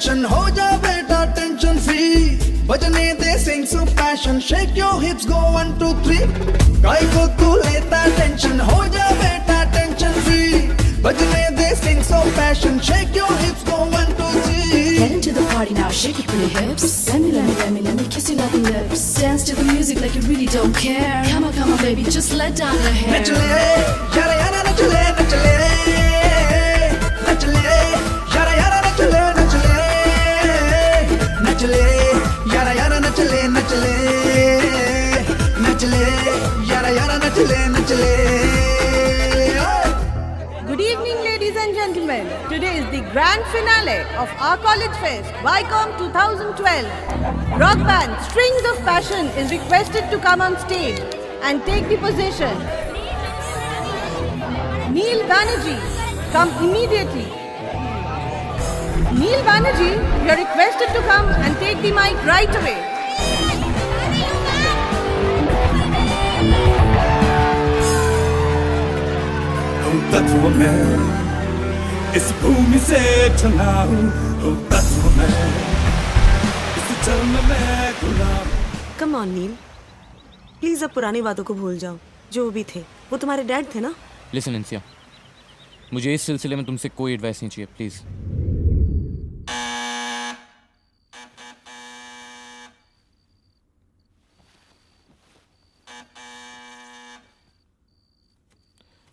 attention, हो जा बेटा tension free. बजने दे sing of passion, shake your hips, go 1 2 3. काहे को तू लेता tension, हो जा बेटा tension free. बजने दे sing of passion, shake your hips, go 1 2 3. Get into the party now, shake your pretty hips. Let me kiss you on the lips. Dance to the music like you really don't care. Come on, baby, just let down your hair. नचले, यारा यारा नचले, नचले, नचले, यारा यारा नचले, नचले, नचले, यारा यारा नचले, नचले, नचले, यारा यारा नचले, नचले. Good evening, ladies and gentlemen. Today is the grand finale of our college fest, Vycom 2012. Rock band Strings of Passion is requested to come on stage and take the position. Neil Banerjee, come immediately. Neil Banerjee, you are requested to come and take the mic right away. तत्व में इस भूमि से चला हूँ, तत्व में इस जन्म में गुलाम. कम ऑन नील, प्लीज अब पुरानी बातों को भूल जाओ. जो भी थे वो तुम्हारे डैड थे ना. लिसन इंसिया, मुझे इस सिलसिले में तुमसे कोई एडवाइस नहीं चाहिए प्लीज.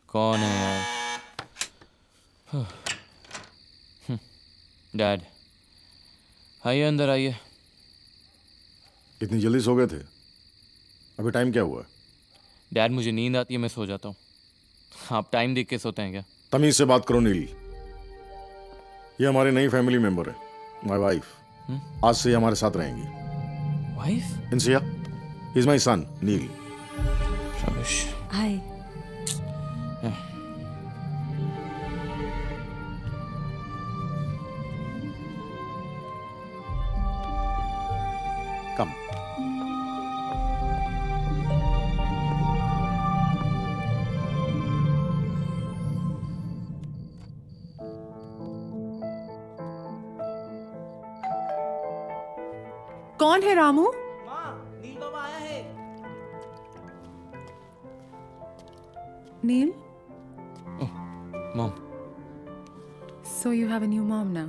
कौन है यार? डैड आइए, अंदर आइए. इतनी जल्दी सो गए थे? अभी टाइम क्या हुआ? डैड मुझे नींद आती है, मैं सो जाता हूँ. आप टाइम देख के सोते हैं क्या? तमीज से बात करो नील. ये हमारी नई फैमिली मेंबर है, माय वाइफ. आज से ये हमारे साथ रहेंगी. Wife? Insiya, is my son Neel. शाबाश. हाय. कम. कौन है रामू? नील बाबा आया है. Neil, Mom, so you have a new mom now.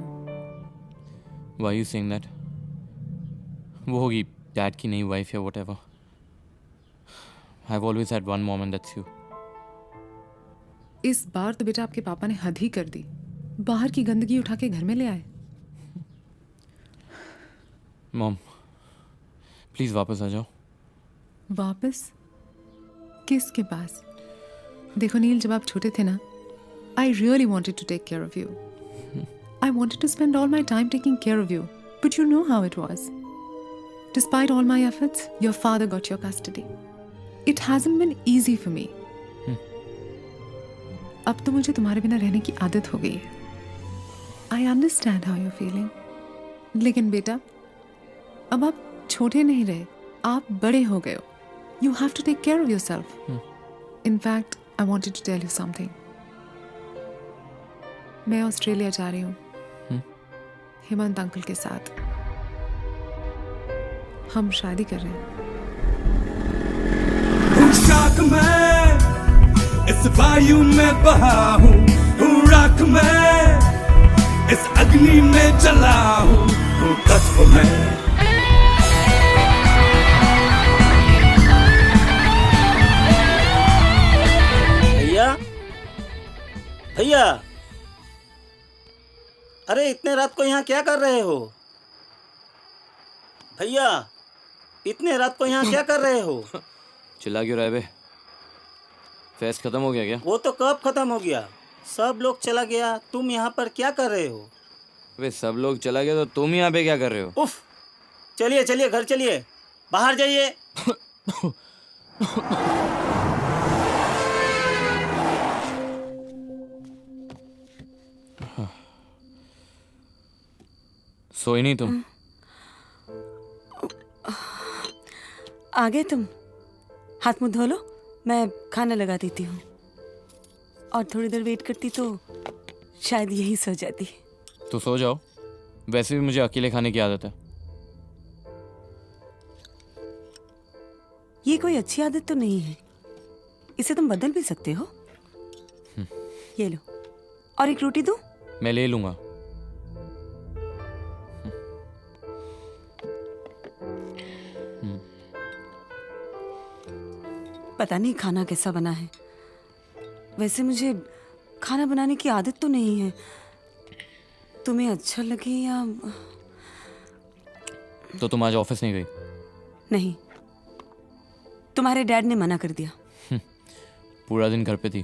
why are you saying that? वो होगी डैड की नई वाइफ या whatever. I've always had one mom and that's you. इस बार तो बेटा आपके पापा ने हद ही कर दी. बाहर की गंदगी उठा के घर में ले आए. Mom, प्लीज वापस आ जाओ. वापस? किसके पास? देखो नील, जब आप छोटे थे ना, I really wanted to take care of you. I wanted to spend all my time taking care of you. But you know how it was. Despite all my efforts, your father got your custody. It hasn't been easy for me. अब तो मुझे तुम्हारे बिना रहने की आदत हो गई है. I understand how you're feeling. लेकिन बेटा, अब आप छोटे नहीं रहे, आप बड़े हो गए हो. You have to take care of yourself. In fact, I wanted to tell you something. मैं ऑस्ट्रेलिया जा रही हूँ हेमंत अंकल के साथ. हम शादी कर रहे हैं. शाख में इस वायु में बहा हूँ, राख में इस अग्नि में जला हूँ, तत्व में. भैया, भैया, अरे इतने रात को यहाँ क्या कर रहे हो? भैया, इतने रात को यहाँ क्या कर रहे हो? चिल्ला क्यों रहा है बे? फेस्ट खत्म हो गया क्या? वो तो कब खत्म हो गया, सब लोग चला गया, तुम यहाँ पर क्या कर रहे हो? वे सब लोग चला गया तो तुम यहाँ पे क्या कर रहे हो? उफ, चलिए चलिए घर चलिए, बाहर जाइए. सोई नहीं तुम? आ गए तुम? हाथ मुंह धो लो, मैं खाना लगा देती हूँ. और थोड़ी देर वेट करती तो शायद यही सो जाती. तो सो जाओ, वैसे भी मुझे अकेले खाने की आदत है। ये कोई अच्छी आदत तो नहीं है, इसे तुम बदल भी सकते हो। ये लो, और एक रोटी दूं? मैं ले लूंगा। पता नहीं खाना कैसा बना है। वैसे मुझे खाना बनाने की आदत तो नहीं है। तुम्हें अच्छा लगे या तो तुम आज ऑफिस नहीं गई? नहीं, तुम्हारे डैड ने मना कर दिया। पूरा दिन घर पे थी।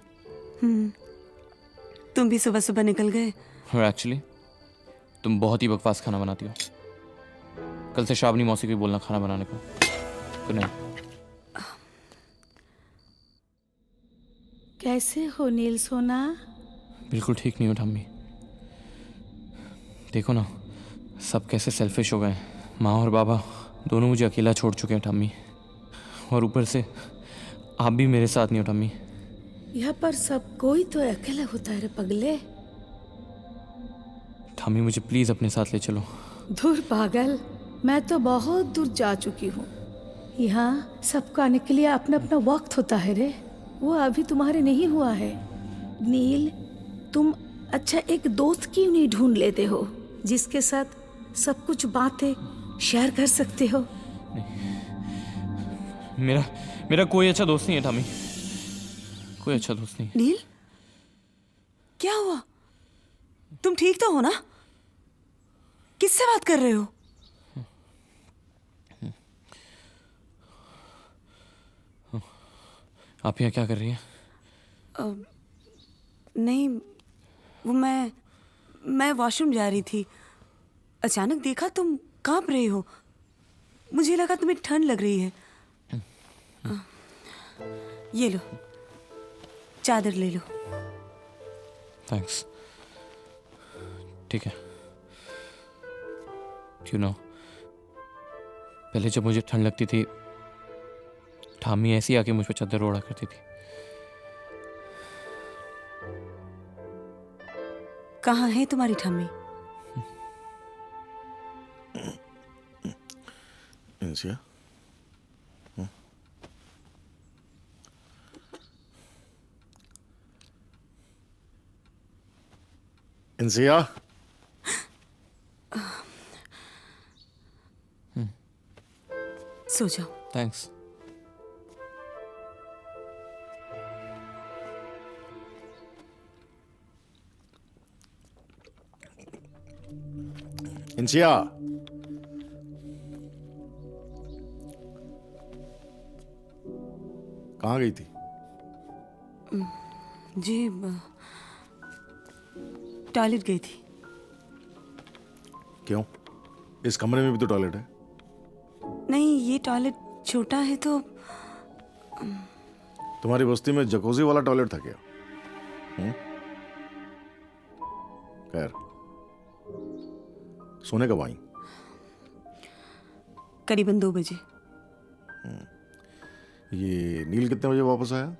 तुम भी सुबह सुबह निकल गए। और एक्चुअली तुम बहुत ही बकवास खाना बनाती हो। कल से श्रावणी मौसी को भी बोलना खाना बनाने को। तो नहीं। कैसे हो नील सोना? बिल्कुल ठीक नहीं हो ठम्मी। देखो ना, सब कैसे सेल्फिश हो गए। माँ और बाबा दोनों मुझे अकेला छोड़ चुके हैं ठम्मी। और ऊपर से आप भी मेरे साथ नहीं हो ठम्मी। यहाँ पर सब कोई तो अकेला होता है रे पगले। ठम्मी मुझे प्लीज अपने साथ ले चलो। दूर पागल, मैं तो बहुत दूर जा चुकी हूँ। यहाँ सबको आने के लिए अपना अपना वक्त होता है रे, वो अभी तुम्हारे नहीं हुआ है। नील, तुम अच्छा एक दोस्त क्यों नहीं ढूंढ लेते हो जिसके साथ सब कुछ बातें शेयर कर सकते हो? मेरा कोई अच्छा दोस्त नहीं है ठम्मी, कोई अच्छा दोस्त नहीं। नील, क्या हुआ? तुम ठीक तो हो ना? किससे बात कर रहे हो? आप यहाँ क्या कर रही हैं? नहीं, वो मैं वॉशरूम जा रही थी। अचानक देखा तुम कांप रहे हो। मुझे लगा तुम्हें ठंड लग रही है। ये लो, चादर ले लो। थैंक्स। ठीक है। यू नो, पहले जब मुझे ठंड लगती थी, ठामी ऐसी आके मुझ पर चादर ओढ़ा करती थी। कहाँ है तुम्हारी ठम्मी? इंसिया, इंसिया, सो जाओ। थैंक्स। इंसिया, कहाँ गई थी? जी, टॉयलेट गई थी। क्यों? इस कमरे में भी तो टॉयलेट है। नहीं, ये टॉयलेट छोटा है तो। तुम्हारी बस्ती में जकोजी वाला टॉयलेट था क्या? खैर, सोने कब आई? करीबन 2 बजे। ये नील कितने बजे वापस आया?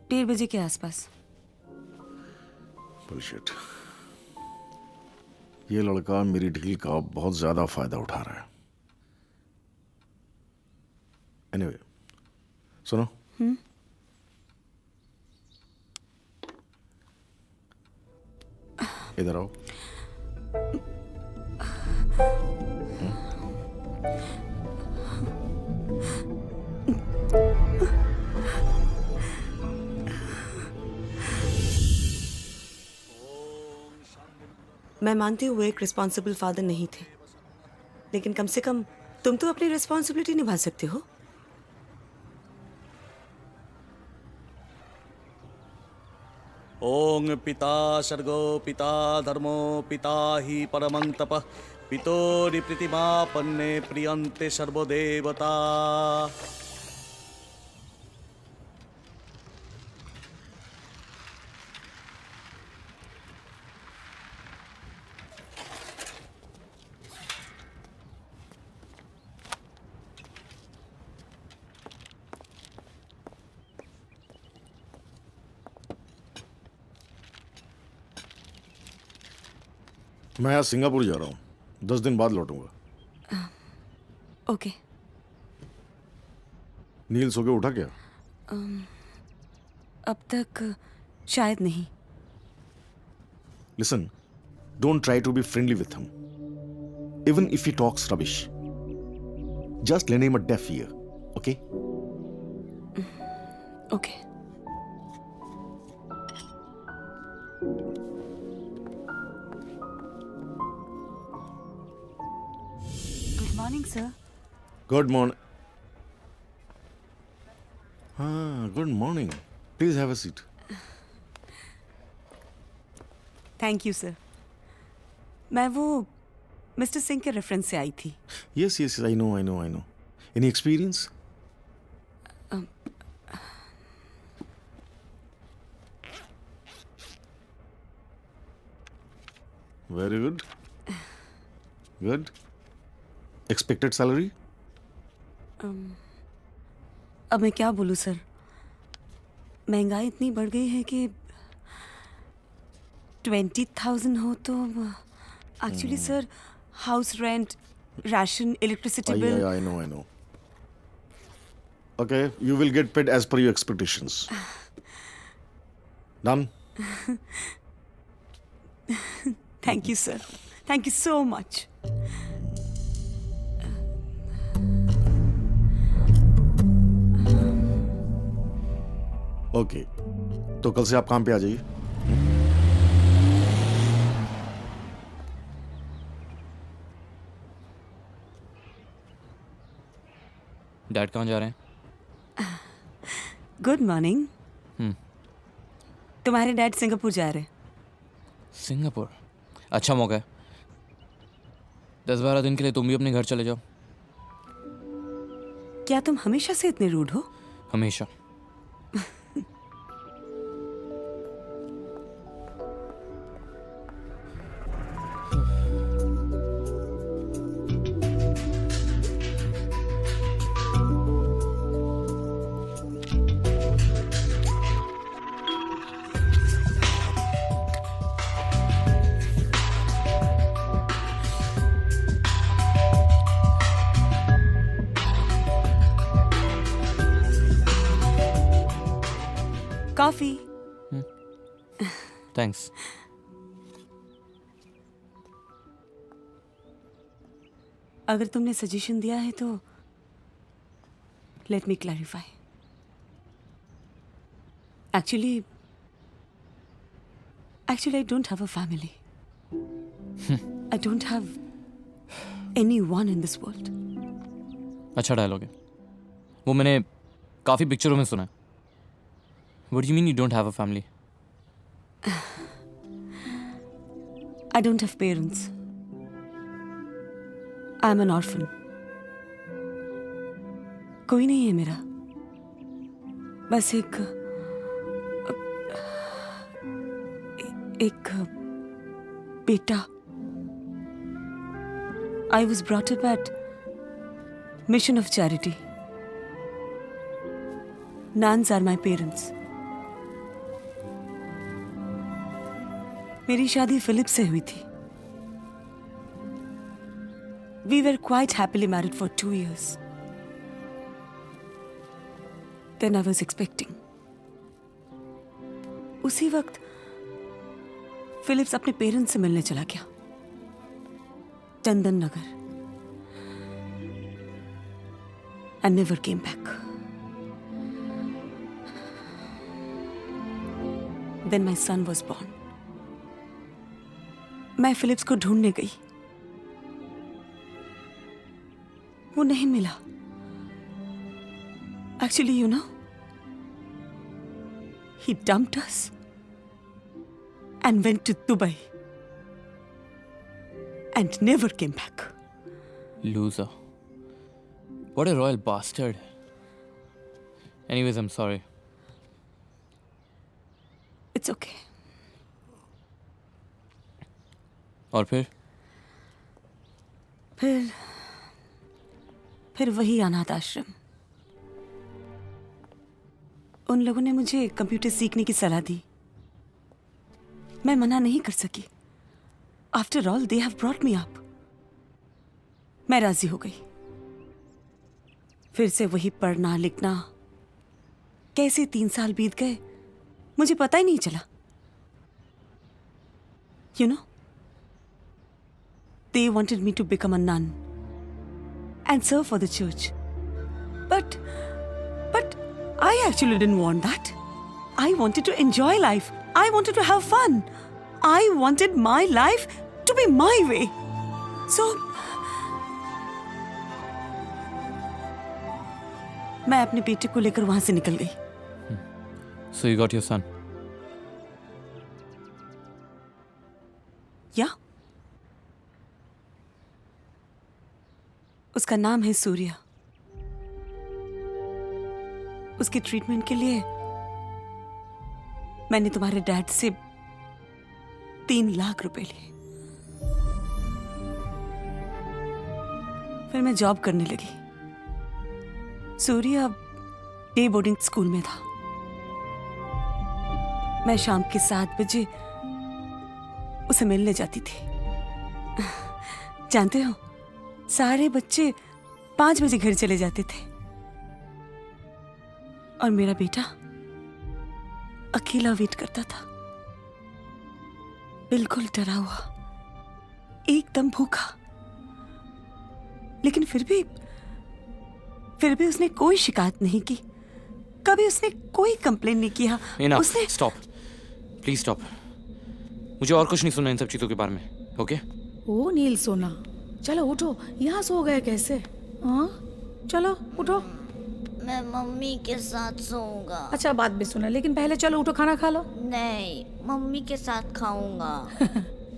1:30 बजे के आसपास। बुलशिट। ये लड़का मेरी ढील का बहुत ज्यादा फायदा उठा रहा है। एनीवे, सुनो। इधर आओ। मैं मानती हूँ वो एक रिस्पॉन्सिबल फादर नहीं थे, लेकिन कम से कम तुम तो अपनी रिस्पॉन्सिबिलिटी निभा सकते हो। ओं पिता सर्गो पिता धर्मो पिता हि परमं तपः पितोरि प्रीतिमापन्ने प्रियन्ते सर्वदेवता। मैं आज सिंगापुर जा रहा हूँ, 10 दिन बाद लौटूंगा। ओके। नील सो के उठा क्या? अब तक शायद नहीं। Listen, don't try to be friendly with him. Even if he talks rubbish. Just lend him a deaf ear, okay? Okay. Good morning sir. Good morning. Good morning. Please have a seat. Thank you sir. मैं वो mister Singh के reference से आई थी। Yes, I know. Any experience? Very good. Good. Expected salary? अब मैं क्या बोलूँ sir, महंगाई इतनी बढ़ गई है कि 20,000 हो तो actually sir house rent, ration, electricity bill. I know. Okay, you will get paid as per your expectations. Done? Thank you sir, thank you so much. Okay, तो कल से आप काम पे आ जाइए। डैड कहाँ जा रहे हैं? Good morning. तुम्हारे डैड सिंगापुर जा रहे हैं। सिंगापुर? अच्छा मौका है। 10-12 दिन के लिए तुम भी अपने घर चले जाओ। क्या तुम हमेशा से इतने रूड हो? हमेशा। कॉफी। थैंक्स। अगर तुमने सजेशन दिया है तो let me clarify. Actually I don't have a family. I don't have anyone in this world. अच्छा डायलॉग है वो, मैंने काफ़ी पिक्चरों में सुना है। What do you mean you don't have a family? I don't have parents. I'm an orphan. कोई नहीं है मेरा, बस एक बेटा। I was brought up at Mission of Charity. Nans are my parents. मेरी शादी फिलिप से हुई थी। We were quite happily married for 2 years. Then I was expecting. उसी वक्त फिलिप्स अपने पेरेंट्स से मिलने चला गया, Chandan Nagar, and never came back. Then my son was born. मैं फिलिप्स को ढूंढने गई, वो नहीं मिला। Actually you know, he dumped us and went to Dubai and never came back. Loser. What a royal bastard. Anyways, I'm sorry. It's okay. और फिर वही अनाथ आश्रम। उन लोगों ने मुझे कंप्यूटर सीखने की सलाह दी, मैं मना नहीं कर सकी। After all they have brought me up. मैं राजी हो गई। फिर से वही पढ़ना लिखना। कैसे 3 साल बीत गए मुझे पता ही नहीं चला। You know, they wanted me to become a nun and serve for the church. But I actually didn't want that. I wanted to enjoy life. I wanted to have fun. I wanted my life to be my way. So, मैं अपने बेटे को लेकर वहां से निकल गई। So you got your son? या उसका नाम है सूर्या। उसके ट्रीटमेंट के लिए मैंने तुम्हारे डैड से 3 लाख रुपए लिए। फिर मैं जॉब करने लगी। सूर्या डे बोर्डिंग स्कूल में था। मैं शाम के 7 बजे उसे मिलने जाती थी। जानते हो, सारे बच्चे 5 बजे घर चले जाते थे और मेरा बेटा अकेला वेट करता था, बिल्कुल डरा हुआ, एकदम भूखा। लेकिन फिर भी उसने कोई शिकायत नहीं की। कभी उसने कोई कंप्लेन नहीं किया। उसने स्टॉप, प्लीज स्टॉप। मुझे और कुछ नहीं सुनना इन सब चीजों के बारे में, ओके? ओ नील सोना, चलो उठो। यहाँ सो गए कैसे? हाँ चलो उठो। मैं मम्मी के साथ सोऊंगा। अच्छा बात भी सुना, लेकिन पहले चलो उठो, खाना खा लो। नहीं, मम्मी के साथ खाऊंगा।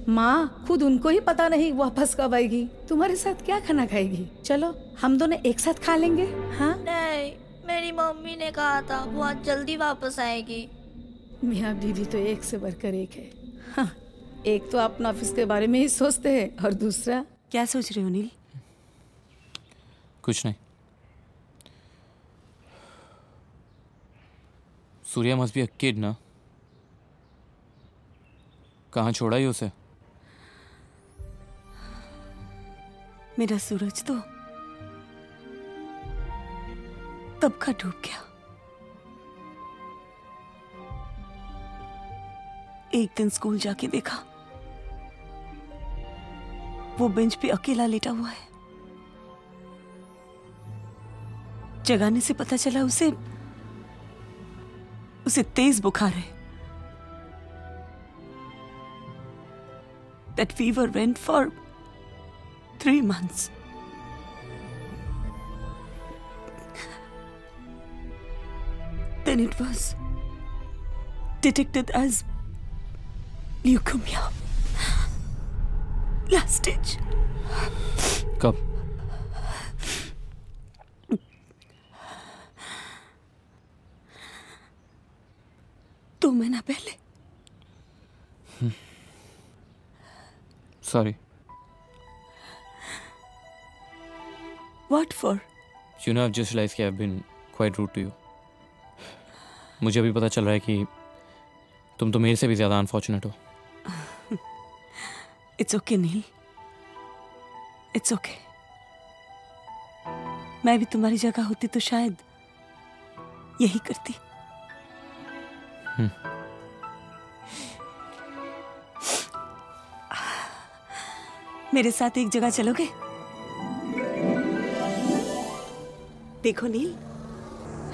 माँ, खुद उनको ही पता नहीं वापस कब आएगी। तुम्हारे साथ क्या खाना खाएगी? चलो हम दोनों एक साथ खा लेंगे। हाँ नहीं, मेरी मम्मी ने कहा था बहुत जल्दी वापस आएगी। मियाँ बीवी तो एक से बढ़कर एक है। हाँ, एक तो अपना ऑफिस के बारे में ही सोचते हैं और दूसरा। क्या सोच रहे हो नील? कुछ नहीं। Surya must be a kid ना? कहाँ छोड़ा ही उसे? मेरा सूरज तो तब का डूब गया। एक दिन स्कूल जाके देखा, वो बेंच पे अकेला लेटा हुआ है। जगाने से पता चला उसे तेज बुखार है। That fever went for 3 months. Then it was detected as leukemia. Last stage. कब? दो महीना पहले। Sorry. What for? You know, I've just realized कि I've been quite rude to you. मुझे अभी पता चल रहा है कि तुम तो मेरे से भी ज़्यादा अनफॉर्चुनेट हो। It's okay, nil. It's okay. मैं भी तुम्हारी जगह होती तो शायद यही करती। मेरे साथ एक जगह चलोगे? देखो नील,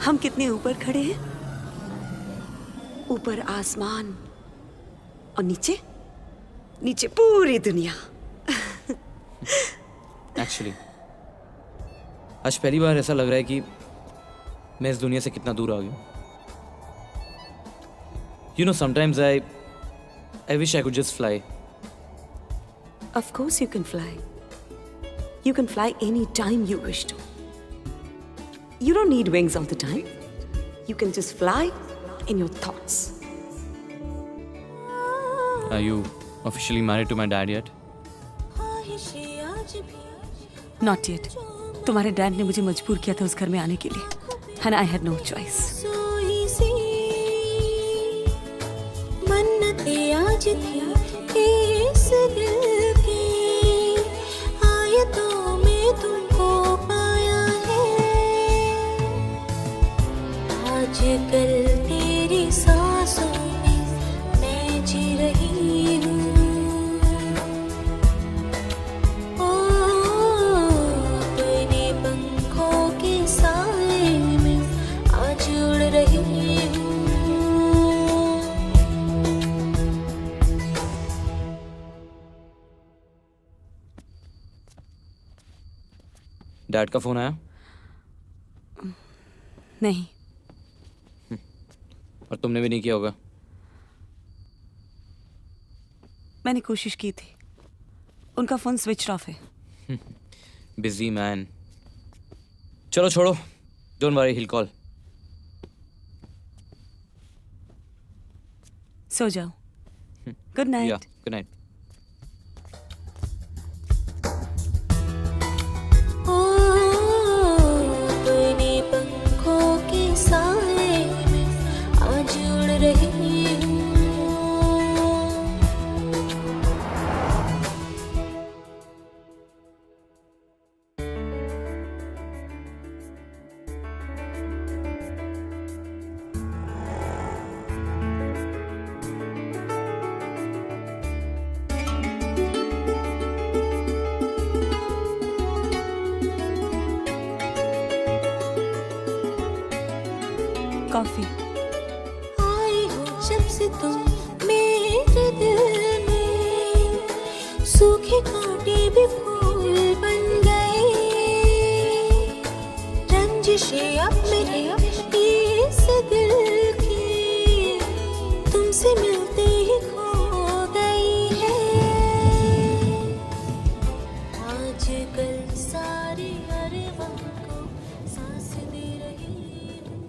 हम कितने ऊपर खड़े हैं। ऊपर आसमान और नीचे पूरी दुनिया। एक्चुअली आज पहली बार ऐसा लग रहा है कि मैं इस दुनिया से कितना दूर आ गया। You know, sometimes I wish I could just fly. Of course you can fly. You can fly any time you wish to. You don't need wings all the time. You can just fly in your thoughts. Are you officially married to my dad yet? Not yet. तुम्हारे dad ने मुझे मजबूर किया था उस घर में आने के लिए, and I had no choice. मन्नतें आज थी इस दिल की आयतों में तुमको पाया है। आजकल तेरी सांसों में मैं जी रही हूँ। ओ अपने पंखों के साए में आज उड़ रही हूँ। डैड का फोन आया? नहीं। और तुमने भी नहीं किया होगा? मैंने कोशिश की थी, उनका फोन स्विच ऑफ है। Busy man. चलो छोड़ो, डोंट वरी, हिल कॉल। सो जाओ। Good night. Good night. अपने पंखों के साए में आज उड़ रही हूँ। कॉफी। आई हो जब से तुम मेरे दिल में, सूखे कांटे भी फूल बन गए। रंजिशें अब मेरे इस दिल की तुमसे मिलते ही खो गई है। आजकल सारे अरमान को सांस दे रही हूँ।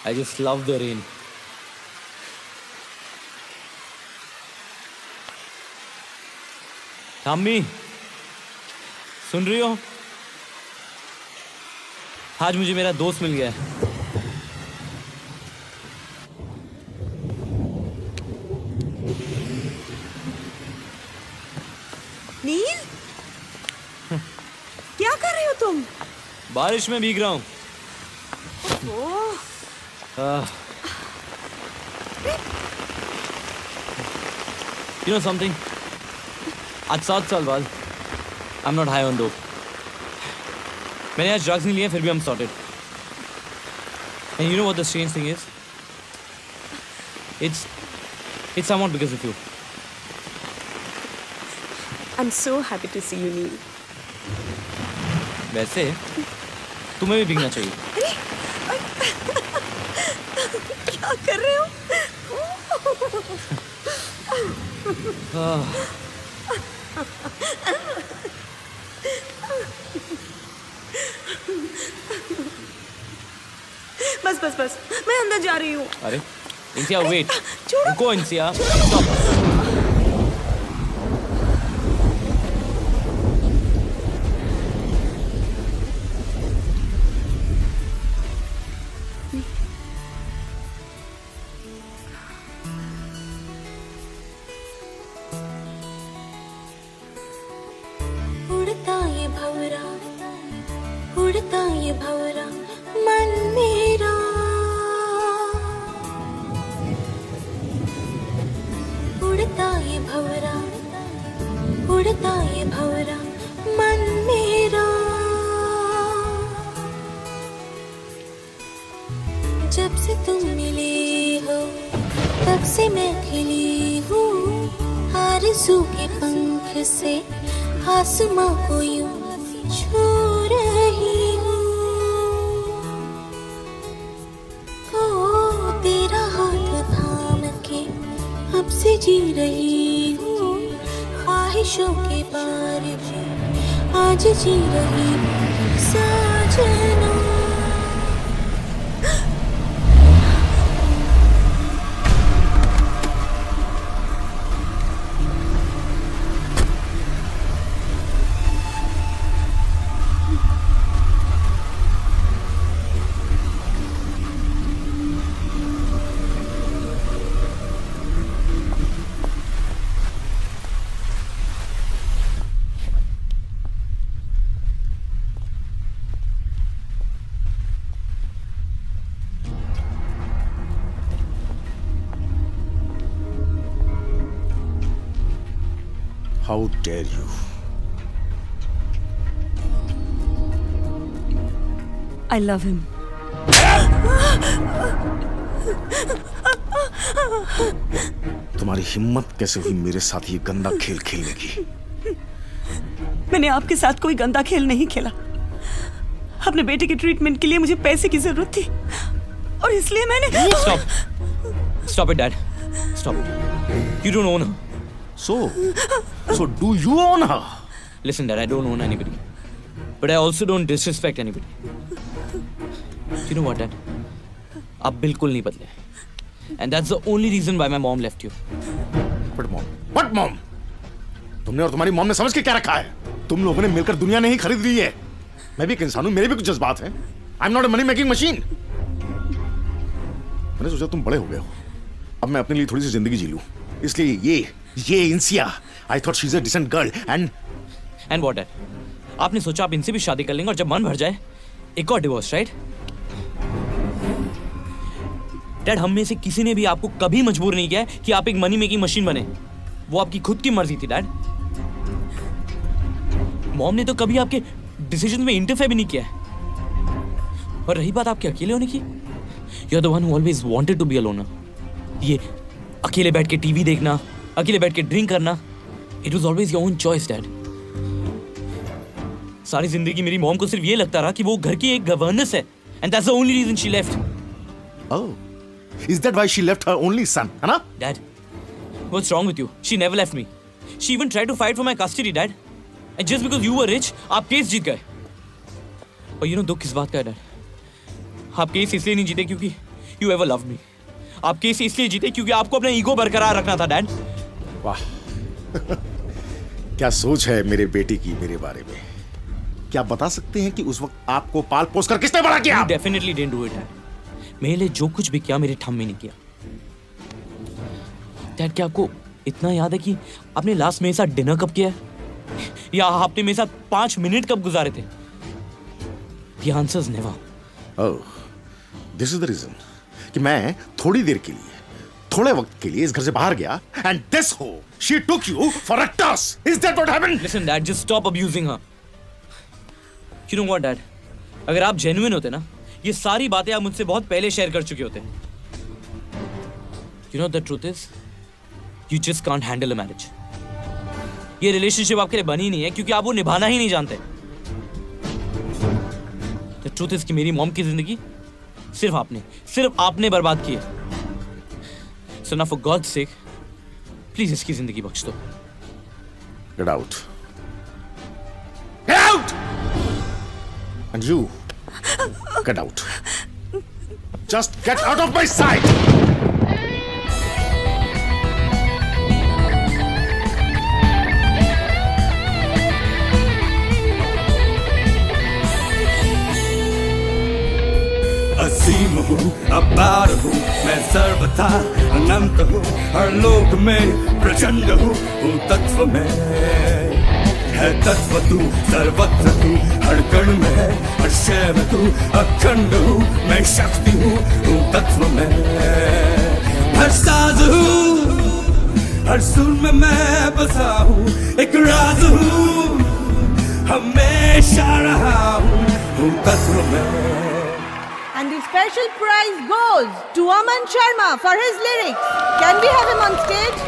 I just love the rain. अम्मी, सुन रही हो? आज मुझे मेरा दोस्त मिल गया है। नील, क्या कर रहे हो तुम? बारिश में भीग रहा हूँ। You know something? आज 7 साल बाद I'm not high on dope. मैंने आज ड्रग्स नहीं लिए, फिर भी I'm sorted. And you know what the strange thing is? It's somewhat because of you. I'm so happy to see you, Neil. वैसे तुम्हें भी भीगना चाहिए। क्या कर रहे हो? बस बस बस, मैं अंदर जा रही हूँ। अरे इंसिया, वेट, छोड़ो। रुको इंसिया, स्टॉप। उड़ता ये भंवरा मन मेरा, उड़ता ये भंवरा, उड़ता ये भंवरा मन मेरा। जब से तुम मिले हो तब से मैं खिली हूँ, आरज़ू के पंख से आसमां को यूं छू रही हूँ। ओ तेरा हाथ थाम के अब से जी रही हूँ, ख्वाहिशों के बारे में आज जी रही हूँ साजना। How dare you? I love him. तुम्हारी हिम्मत कैसे हुई मेरे साथ ये गंदा खेल खेलने की? मैंने आपके साथ कोई गंदा खेल नहीं खेला। अपने बेटे के ट्रीटमेंट के लिए मुझे पैसे की जरूरत थी और इसलिए मैंने Stop it, Dad. Stop it. You don't own her. So do you own her? Listen, Dad, I don't own anybody. But I also don't disrespect anybody. You know what, Dad? आप बिल्कुल नहीं बदले. And that's the only reason why my mom left you. But mom? What mom? तुमने और तुम्हारी mom ने समझ के क्या रखा है? तुम लोगों ने मिलकर दुनिया नहीं खरीद ली है. मैं भी एक इंसान हूं, मेरे भी कुछ जज्बात हैं. I'm not a money making machine. मैंने सोचा तुम बड़े हो गए हो. अब मैं अपने लिए थोड़ी सी जिंदगी जी लूं. इसलिए ये इंसिया. I thought she's a decent girl and what, Dad? आपने सोचा आप इनसे भी शादी कर लेंगे और जब मन भर जाए एक और डिवोर्स, राइट? डैड, हम में से किसी ने भी आपको कभी मजबूर नहीं किया है कि आप एक मनी मेकिंग मशीन बने. वो आपकी खुद की मर्जी थी, डैड. मॉम ने तो कभी आपके डिसीजन में इंटरफेयर भी नहीं किया है. और रही बात आपके अकेले होने की, you are the one who always wanted to be alone. ये अकेले बैठ के टीवी देखना, अकेले बैठ के ड्रिंक करना, it was always your own choice, dad. सारी जिंदगी मेरी मॉम को सिर्फ ये लगता रहा कि वो घर की एक गवर्नेंस है, and that's the only reason she left. oh, is that why she left her only son, है ना? Dad, what's wrong with you? She never left me. She even tried to fight for my custody, Dad. And just because you were rich, आप case जीत गए. और you know दुख किस बात का है, Dad? आप केस इसलिए नहीं जीते क्योंकि you ever loved me. आप केस इसलिए जीते क्योंकि आपको अपना ईगो बरकरार रखना था, Dad. वाह. क्या सोच है मेरे बेटे की मेरे बारे में? क्या बता सकते हैं कि उस वक्त आपको पाल पोस कर किसने बड़ा किया? You definitely didn't do it, Dad. मेरे लिए जो कुछ भी किया मेरे ठम में नहीं किया. Dad, क्या आपको इतना याद है कि आपने लास्ट मेरे साथ डिनर कब किया है? या आपने मेरे साथ 5 मिनट कब गुजारे थे? The answer is never. Oh, this is the reason कि मैं थोड़ी देर के लिए, थोड़े वक्त के लिए इस घर से बाहर गया and this hoe, she took you for a toss. Is that what happened? Listen, Dad, just stop abusing her. You know what, Dad? अगर आप जेन्युइन होते ना, ये सारी बातें आप मुझसे बहुत पहले शेयर कर चुके होते. You know the truth is, you just can't handle a marriage. ये रिलेशनशिप आपके लिए बनी नहीं है क्योंकि आप वो निभाना ही नहीं जानते. The truth is कि मेरी मॉम की जिंदगी सिर्फ आपने बर्बाद की है. So now for God's sake, please इसकी जिंदगी बख्श दो. Get out. Get out! And you, get out. Just get out of my sight! असीम हूँ, अपार हूँ, मैं सर्वथा अनंत हूँ, हर लोक में प्रचंड हूँ तत्व में है तत्व तू, सर्वत्र तू, हर कण में है, हर शय में तू, अखंड हूँ, मैं शक्ति हूँ तत्व में, हर साज हूँ, हर सुर में मैं बसा हूँ, एक राज हूँ, हमेशा रहा हूँ तत्व में. And the special prize goes to Aman Sharma for his lyrics. Can we have him on stage?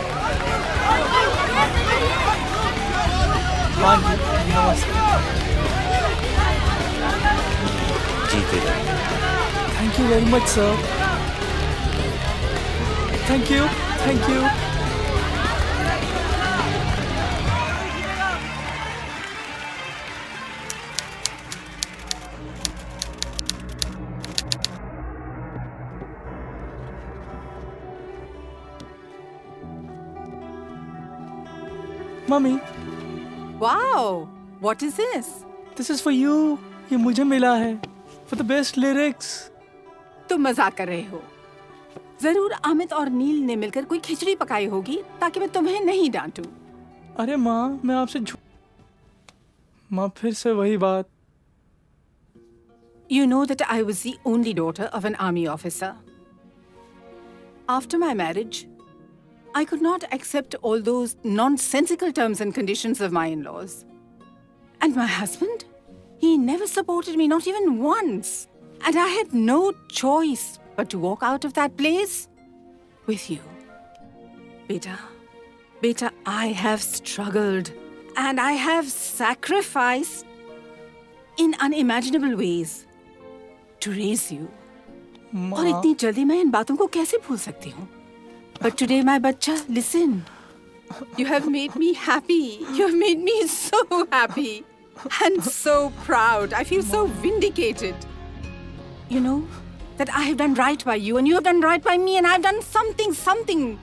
Thank you very much, sir. Thank you. Thank you. Mummy, Wow, what is this? this is for you. ये मुझे मिला है for the best lyrics. तुम मजाक कर रहे हो. जरूर अमित और नील ने मिलकर कोई खिचड़ी पकाई होगी ताकि मैं तुम्हें नहीं डांटूं. अरे माँ, मैं आपसे माँ फिर से वही बात. You know that I was the only daughter of an army officer. After my marriage, I could not accept all those nonsensical terms and conditions of my in-laws. And my husband? He never supported me, not even once. And I had no choice but to walk out of that place with you. Beta, I have struggled and I have sacrificed in unimaginable ways to raise you. और इतनी जल्दी मैं इन बातों को कैसे भूल सकती हूँ? But today, my bacha, listen. You have made me happy. You have made me so happy and so proud. I feel so vindicated. You know that I have done right by you and you have done right by me and I've done something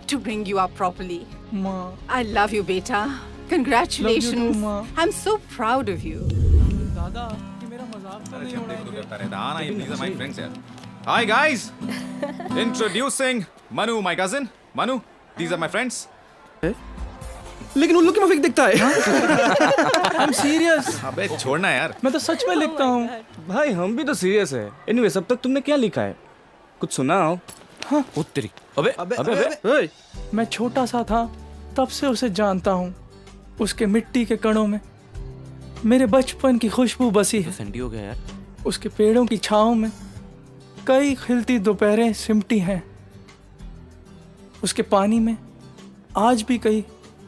to bring you up properly. Ma. I love you, beta. Congratulations. Love you too, Ma. I'm so proud of you. दादा, ये मेरा मजाक तो नहीं हो रहा है। Hi guys! Introducing Manu, my cousin. Manu, these are my friends. लेकिन उल्लू क्यों फेक दिखता है? I'm serious. अबे छोड़ना यार. मैं तो सच में लिखता हूँ। भाई हम भी तो सीरियस है। Anyway, अब तक तुमने क्या लिखा है? कुछ सुनाओ। हाँ। उत्तरी। अबे। मैं छोटा सा था, तब से उसे जानता हूँ। उसके मिट्टी के कणों में मेरे बचपन की खुशबू बसी है। सेंटी हो गया यार। उसके पेड़ों की छाँव में कई खिलती दोपहरें सिमटी हैं। उसके पानी में आज भी कई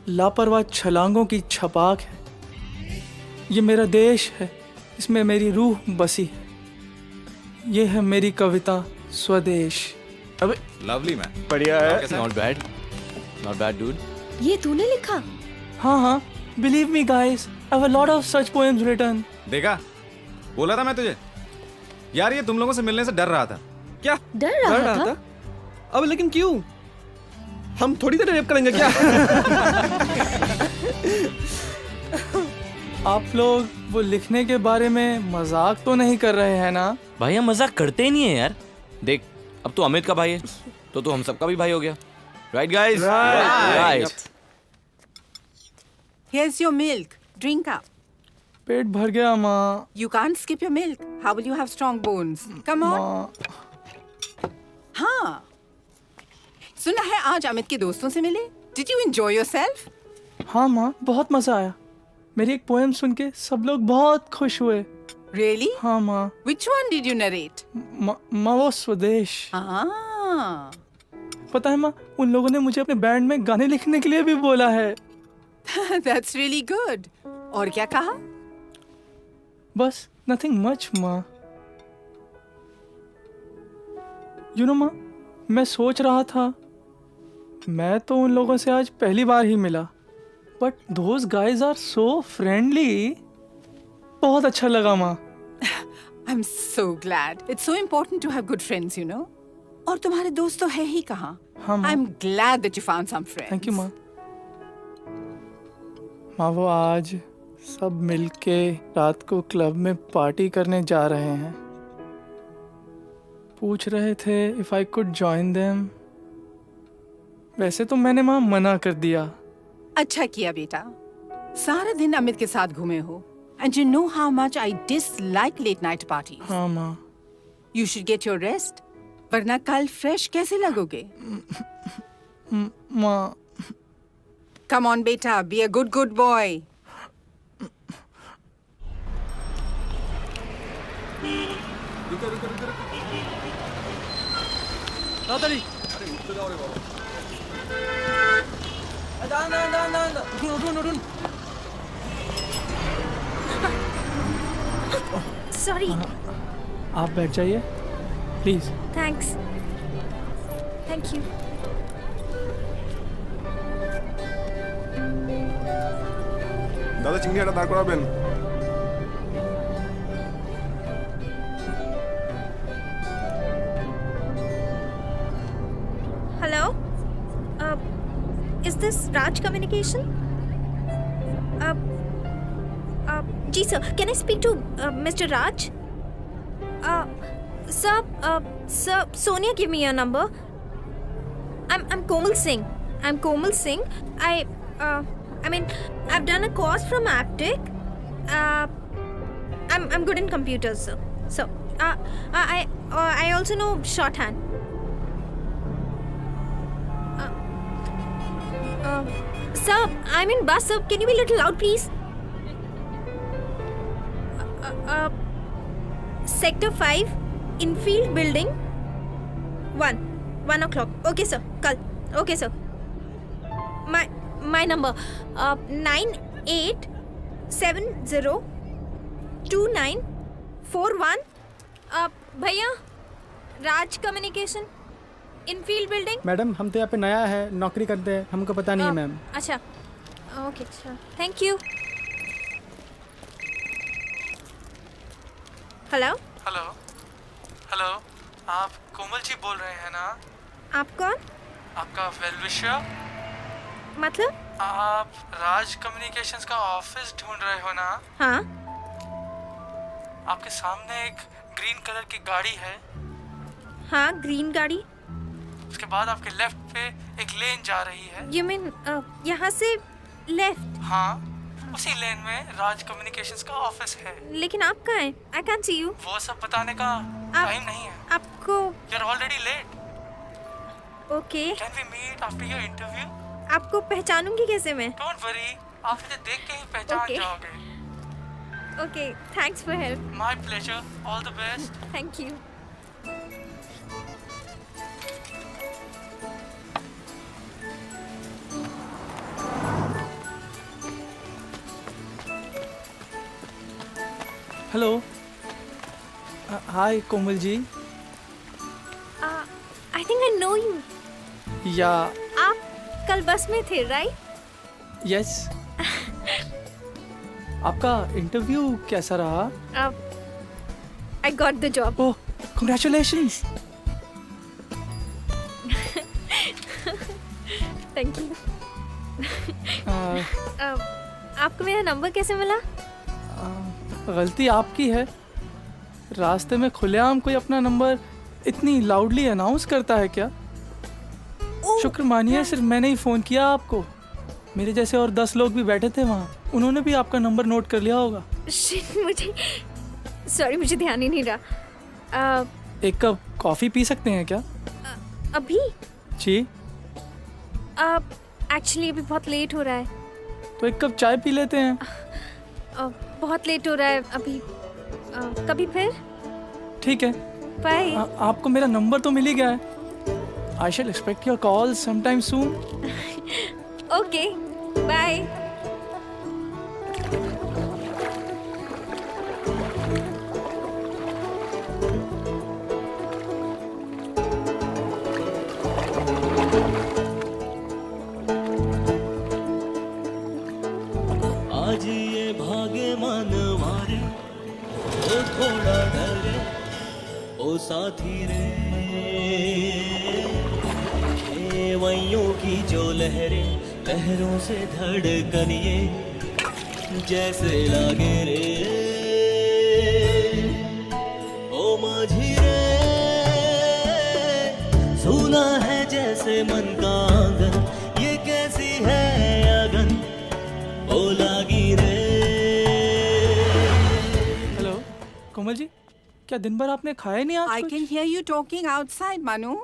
लापरवाह छलांगों की छपाक है। ये मेरा देश है, इसमें मेरी रूह बसी है। ये है मेरी कविता स्वदेश। अबे लवली मैन, बढ़िया है। Not bad dude. ये तूने लिखा? हाँ, believe me guys, I have a lot of such poems written. देखा, बोला था मैं तुझे यार, ये तुम लोगों से मिलने से डर रहा था। क्या डर रहा था? अब लेकिन क्यों? हम थोड़ी देर रेप करेंगे क्या? आप लोग वो लिखने के बारे में मजाक तो नहीं कर रहे हैं ना? भाई हम मजाक करते ही नहीं है यार। देख, अब तो अमित का भाई है, तो हम सबका भी भाई हो गया। Right guys? Right. Here's your milk. Drink up. पेट भर गया माँ। You can't skip your milk. How will you have strong bones? Come on. हाँ, सुना है आज अमित के दोस्तों से मिले? Did you enjoy yourself? हाँ माँ, बहुत मजा आया। मेरी एक पोएम सुन के सब लोग बहुत खुश हुए। Really? हाँ माँ। Which one did you narrate? माँ वो स्वदेश। हाँ। पता है माँ, उन लोगों ने मुझे अपने बैंड में गाने लिखने के लिए भी बोला है। That's really good. और क्या कहा? बस nothing much माँ। You know माँ, मैं सोच रहा था, मैं तो उन लोगों से आज पहली बार ही मिला, but those guys are so friendly. बहुत अच्छा लगा माँ। I'm so glad. It's so important to have good friends, you know. और तुम्हारे दोस्त तो है ही कहाँ? हाँ माँ। I'm glad that you found some friends. Thank you माँ। माँ वो आज सब मिलके रात को क्लब में पार्टी करने जा रहे हैं। पूछ रहे थे if I could join them. वैसे तो मैंने माँ मना कर दिया। अच्छा किया बेटा। सारा दिन अमित के साथ घूमे हो। And you know how much I dislike late night parties. हाँ माँ। You should get your rest. वरना कल फ्रेश कैसे लगोगे? माँ। Come on बेटा, be a good boy. तातरी। उठून। सॉरी। आप बैठ जाइए, प्लीज। थैंक्स। Thank you. दादा चिंगड़ी आटा दार कराबेन। Hello? Is this Raj Communication? Ji sir, can I speak to Mr. Raj? Sir, Sonia give me your number. I'm Komal Singh. I mean, I've done a course from Aptech. I'm good in computers, sir. So, I also know shorthand. Sir, I'm in bus, sir. Can you be a little loud, please? Sector 5, Infield Building. 1 o'clock. Okay, sir. Kal. Okay, sir. My number 98702941. भैया, राज communication, Enfield building. Madam हम तो यहाँ पे नया है, नौकरी करते हैं, हमको पता नहीं है मैम। अच्छा, ओके, अच्छा, thank you. Hello hello hello, आप कोमल जी बोल रहे हैं ना? आप कौन? आपका वेल विशर। मतलब? आप राज कम्युनिकेशंस का ऑफिस ढूंढ रहे हो ना? हाँ। आपके सामने एक ग्रीन कलर की गाड़ी है। हाँ, ग्रीन गाड़ी। उसके बाद आपके लेफ्ट पे एक लेन जा रही है। यू मीन यहाँ से लेफ्ट? हाँ, उसी लेन में राज कम्युनिकेशंस का ऑफिस है। लेकिन आप कहाँ हैं? I can't see you। वो सब बताने का टाइम नहीं है। आपको You're already late। Okay. Can we meet after your interview? आपको पहचानूंगी कैसे मैं? Don't worry, आप मुझे देख के ही पहचान जाओगे। Okay, thanks for help. My pleasure, all the best। Thank you. Hello, hi Komal ji. I think I know you. या आप कल बस में थे, राइट? यस। आपका इंटरव्यू कैसा रहा? I got the job. Oh, congratulations. Thank you. आपको मेरा नंबर कैसे मिला? गलती आपकी है। रास्ते में खुलेआम कोई अपना नंबर इतनी लाउडली अनाउंस करता है क्या? शुक्र मानिए सिर्फ मैंने ही फ़ोन किया आपको। मेरे जैसे और 10 लोग भी बैठे थे वहाँ, उन्होंने भी आपका नंबर नोट कर लिया होगा। मुझे ध्यान ही नहीं रहा। एक कप कॉफ़ी पी सकते हैं क्या? अभी? जी। एक्चुअली अभी बहुत लेट हो रहा है। तो एक कप चाय पी लेते हैं। बहुत लेट हो रहा है अभी। कभी फिर? ठीक है, बाय। आपको मेरा नंबर तो मिल ही गया है। I shall expect your call sometime soon. Okay, bye. आज ये भागे मन मारे ओ थोड़ा डरे ओ साथी रे, खेवैयों की जो लहरें लहरों से धड़कन ये जैसे लागे रे ओ माझी रे, झूला है जैसे मन का आंगन, ये कैसी है अगन ओ लागी रे। हेलो कोमल जी, क्या दिन भर आपने खाया नहीं आज? I can hear you talking outside, Manu.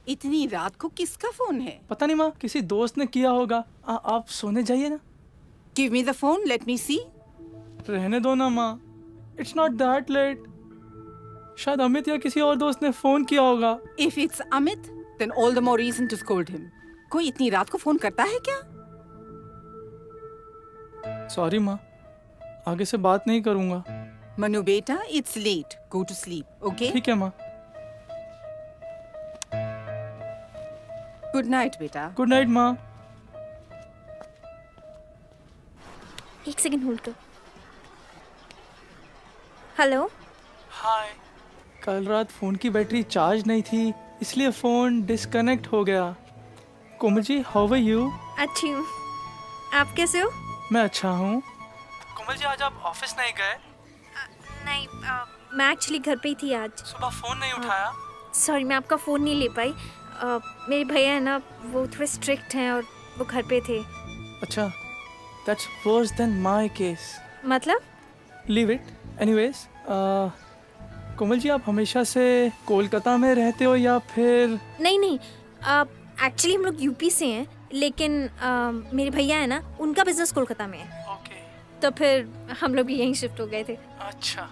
इतनी रात को किसका फोन है? पता नहीं माँ, किसी दोस्त ने किया होगा। आप सोने जाइए ना। Give me the phone, let me see. रहने दो ना माँ, It's not that late. शायद अमित या किसी और दोस्त ने फोन किया होगा। If it's Amit, then all the more reason to scold him. कोई इतनी रात को फोन करता है क्या? सॉरी माँ, आगे से बात नहीं करूँगा। मनु बेटा, it's late. Go to sleep, okay? ठीक है माँ। Good night, बेटा। गुड नाइट माँ। एक सेकंड होल्ड करो। हेलो। हाय। कल रात फोन की बैटरी चार्ज नहीं थी, इसलिए फोन डिस्कनेक्ट हो गया। Komal ji, how are you? अच्छी हूँ, आप कैसे हो? मैं अच्छा हूँ। कोमल जी, आज आप ऑफिस नहीं गए? नहीं, मैं एक्चुअली घर पे ही थी आज। सुबह फोन नहीं उठाया? सॉरी, मैं आपका फ़ोन नहीं ले पाई। मेरे भैया है ना, वो थोड़े स्ट्रिक्ट हैं और वो घर पे थे। अच्छा, that's worse than my case. मतलब? Leave it. Anyways, Komal ji, आप हमेशा से कोलकाता में रहते हो या फिर? नहीं, एक्चुअली हम लोग यूपी से हैं, लेकिन मेरे भैया है ना, उनका बिजनेस कोलकाता में है। तो फिर हम लोग भी यहीं शिफ्ट हो गए थे। अच्छा।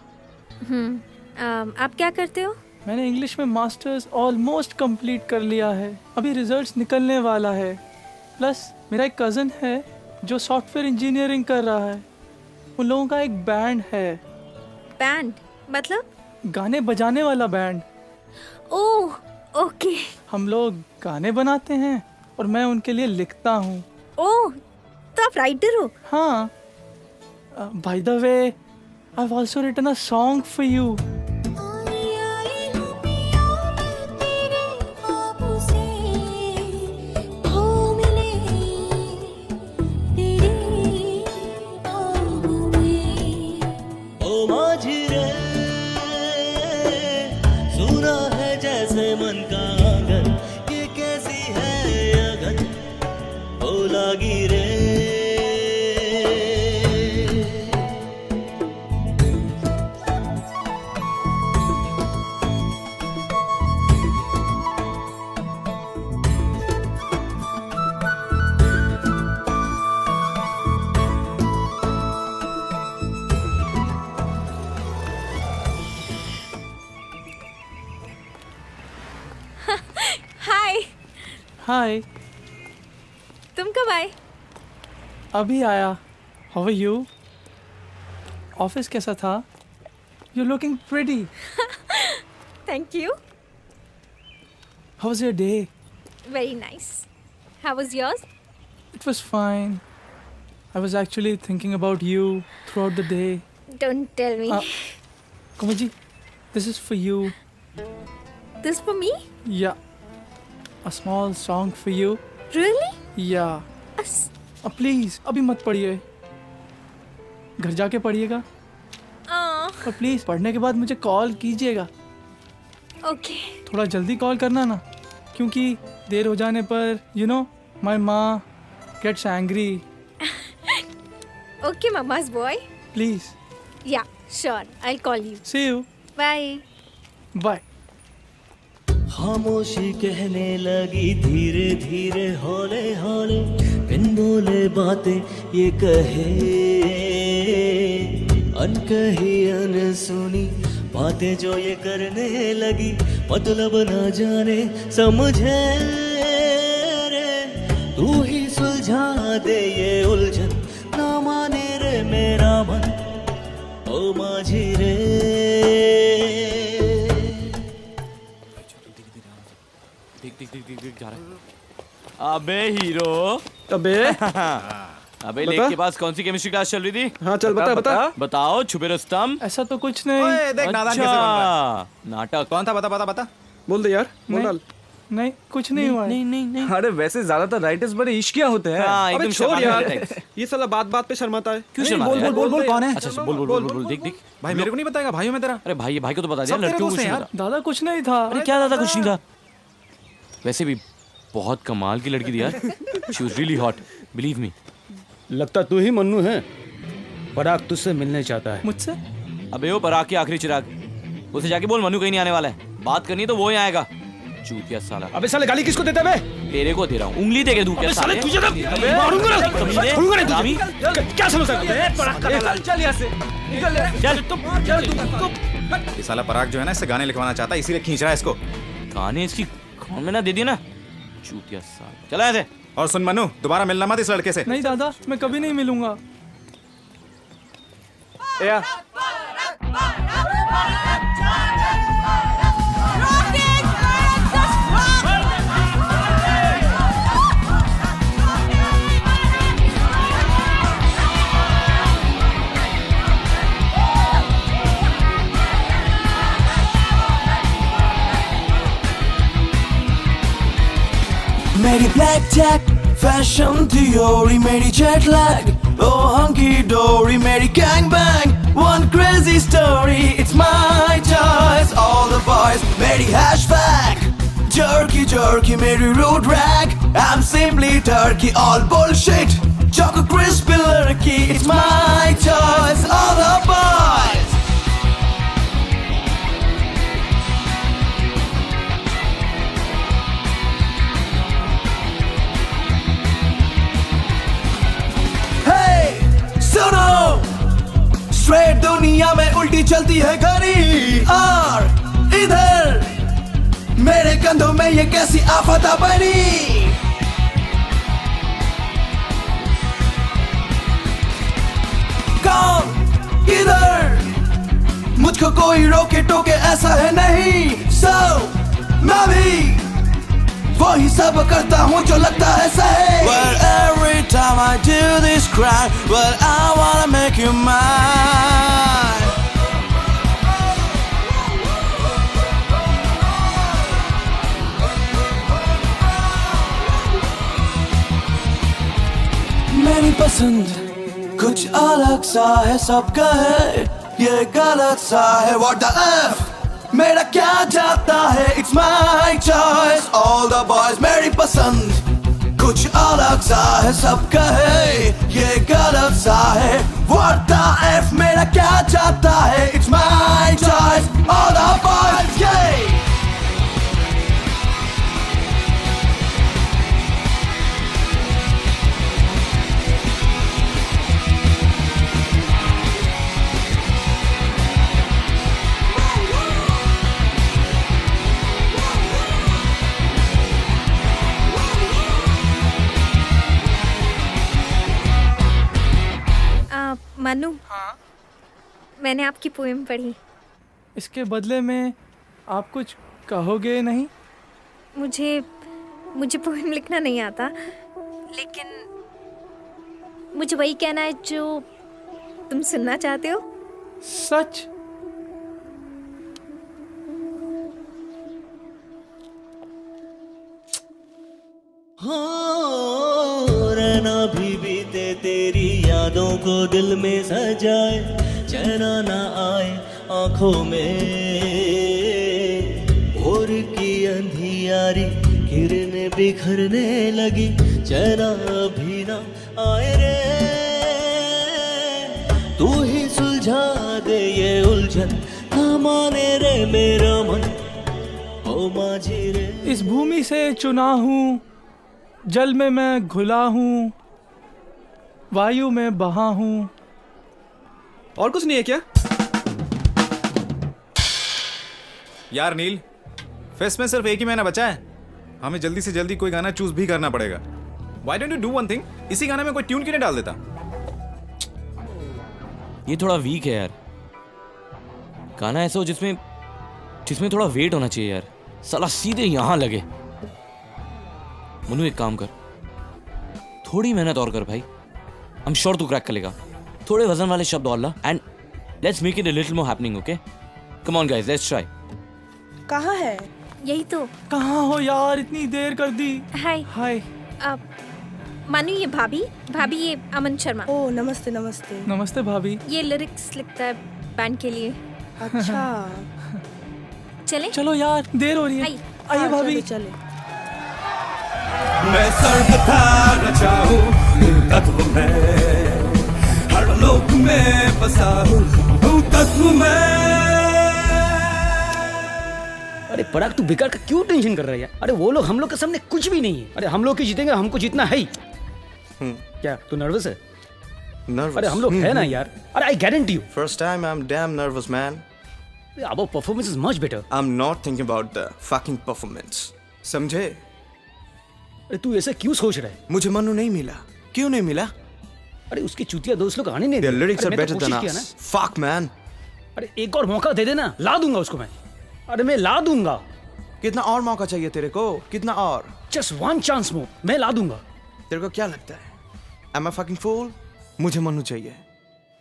आप क्या करते हो? मैंने इंग्लिश में मास्टर्स ऑलमोस्ट कंप्लीट कर लिया है, अभी रिजल्ट्स निकलने वाला है। प्लस मेरा एक कज़न है जो सॉफ्टवेयर इंजीनियरिंग कर रहा है, उन लोगों का एक बैंड है। बैंड मतलब? गाने बजाने वाला बैंड। Oh okay. हम लोग गाने बनाते हैं और मैं उनके लिए लिखता हूँ। ओह, तो आप राइटर हो? हाँ। By the way, I have also written a song for you. सुना है जैसे मन का आंगन, ये कैसी है अगन, ओ लागी रे। हाय। हाय। तुम कब आए? अभी आया। How are you? ऑफिस कैसा था? You looking pretty. Thank you. How was your day? Very nice. How was yours? It was fine. I was actually thinking about you throughout the day. Don't tell me. Kamal ji, this is for you. This for me? Yeah. A small song for you. Really? Yeah. Please, अभी मत पढ़िए. घर जाके पढ़िएगा. और please पढ़ने के बाद मुझे कॉल कीजिएगा. Okay. थोड़ा जल्दी कॉल करना ना, क्योंकि देर हो जाने पर you know my माँ gets angry. Okay, mama's boy. Please. Yeah, sure. I'll call you. See you. Bye. Bye. खामोशी कहने लगी धीरे धीरे हौले हौले, बिन बोले बातें ये कहे, अनकही अनसुनी बातें जो ये करने लगी, मतलब न जाने समझे रे, तू ही सुलझा दे ये उलझन, ना माने रे मेरा मन, ओ माझी रे। देख जा रहा है। अबे हीरो। अबे अबे लेक के पास कौन सी केमिस्ट्री क्लास चल रही थी? हाँ चल बता। बताओ छुपे रुस्तम। ऐसा तो कुछ नहीं। ओए देख नादान कैसे बन रहा है। नाटक कौन था? बता। बोल दे यार, बोल डाल। नहीं कुछ नहीं हुआ। नहीं। अरे वैसे ज्यादातर राइटर्स बड़े इश्किया होते हैं। अबे छोड़ यार, ये साला बात पे शर्माता है। क्यों शर्माता है? बोल कौन है? अच्छा बोल देख। भाई मेरे को नहीं बताएगा भाइयों में तेरा? अरे भाई को तो बता दिया, लड़कियों को यार। दादा कुछ नहीं था। अरे क्या दादा कुछ नहीं था? वैसे भी बहुत कमाल की लड़की थी यार। She was really hot, believe me. लगता तू ही मन्नू है। पराग तुझसे मिलने चाहता है। मुझसे? अबे वो पराग के आखिरी चिराग, उसे जाके बोल मन्नू कहीं नहीं आने वाला है। बात करनी है तो वो ही आएगा। चूतिया साला। अबे साले गाली किसको देता है बे? तेरे को दे रहा हूँ, उंगली दे के दूं क्या साले? तुझे मारूंगा ना। क्या समझता है? चल यहाँ से निकल। चल। ये साला पराग जो है ना, इससे गाने लिखवाना चाहता है, इसीलिए खींच रहा है इसको। गाने इसकी कौन में ना दे दिया ना। चूतिया साला। चला ऐसे। और सुन मनु, दोबारा मिलना मत इस लड़के से। नहीं दादा, मैं कभी नहीं मिलूंगा। मेरी ब्लैक जैक फैशन थियोरी, मेरी जेट लैग, ओ हंकी डोरी, मेरी gang bang, one crazy story, it's my choice, all the boys, मेरी हैशटैग jerky, मेरी road rag, I'm simply turkey, all bullshit, choco crispy lurky, it's my choice, all the boys. चलती है घड़ी और इधर मेरे कंधों में ये कैसी आफत आ पड़ी। कौन किधर मुझको कोई रोके टोके ऐसा है नहीं। मैं भी वही सब करता हूँ जो लगता है सही। Well, every time I do this crime, well, I wanna make you mine. मेरी पसंद कुछ अलग सा है, सबका है ये गलत सा है। What the F मेरा क्या जाता है, it's my choice। All the boys मेरी पसंद कुछ अलग सा है, सबका है ये गलत सा है। What the F मेरा क्या जाता है, it's my choice। All the boys yeah। Manu, मैंने आपकी पोएम पढ़ी। इसके बदले में आप कुछ कहोगे नहीं? मुझे पोएम लिखना नहीं आता, लेकिन मुझे वही कहना है जो तुम सुनना चाहते हो। सच? रहना भी बीते तेरी यादों को दिल में सजाए, चैन ना आए आंखों में। भोर की अंधियारी किरणें बिखरने लगी, चैन अभी ना आए रे। तू ही सुलझा दे ये उलझन, ना माने रे मेरा मन। ओ माझी रे, इस भूमि से चुना हूँ, जल में मैं घुला हूँ, वायु में बहा हूँ। और कुछ नहीं है क्या यार नील? फेस्ट में सिर्फ एक ही महीना बचा है, हमें जल्दी से जल्दी कोई गाना चूज भी करना पड़ेगा। Why don't you do one thing? इसी गाने में कोई ट्यून क्यों नहीं डाल देता? ये थोड़ा वीक है यार। गाना ऐसा हो जिसमें थोड़ा वेट होना चाहिए यार। साला सीधे यहाँ लगे। मनु एक काम कर, थोड़ी मेहनत और कर भाई। आई एम श्योर तू क्रैक कर लेगा। थोड़े वजन वाले शब्द और ला and let's make it a little more happening, okay? Come on guys, let's try. कहाँ है? यही तो। कहाँ हो यार, इतनी देर कर दी। हाय हाय। मानू, ये भाभी ये अमन शर्मा। ओ नमस्ते। नमस्ते नमस्ते भाभी। ये लिरिक्स लिखता है बैंड के लिए। अच्छा चले? चलो यार, देर हो रही है। आइए भाभी। चले। मैं सर्वथा रचा हूँ तत्व में, हर लोक में बसा हूँ तत्व में। अरे पराग, तू बेकार का क्यों टेंशन कर रहा है यार? अरे वो लोग हम लोग के सामने कुछ भी नहीं है। अरे हम लोग की जीतेंगे, हमको जीतना है ही। क्या तू नर्वस है? Nervous. अरे हम लोग है ना यार। अरे I guarantee you. First time I'm damn nervous, man. Our performance is much better. I'm not thinking about the fucking performance. समझे? अरे तू ऐसे क्यों सोच रहा है? मुझे मनु नहीं मिला। क्यों नहीं मिला? अरे उसके चूतिया दोस्त लोग आने नहीं दे। Their lyrics are better than us. Fuck man. अरे एक और मौका दे देना, ला दूंगा उसको मैं। अरे मैं ला दूंगा। कितना और मौका चाहिए तेरे को? कितना और? Just one chance more, मैं ला दूंगा। तेरे को क्या लगता है? Am I fucking fool? मुझे मनु चाहिए।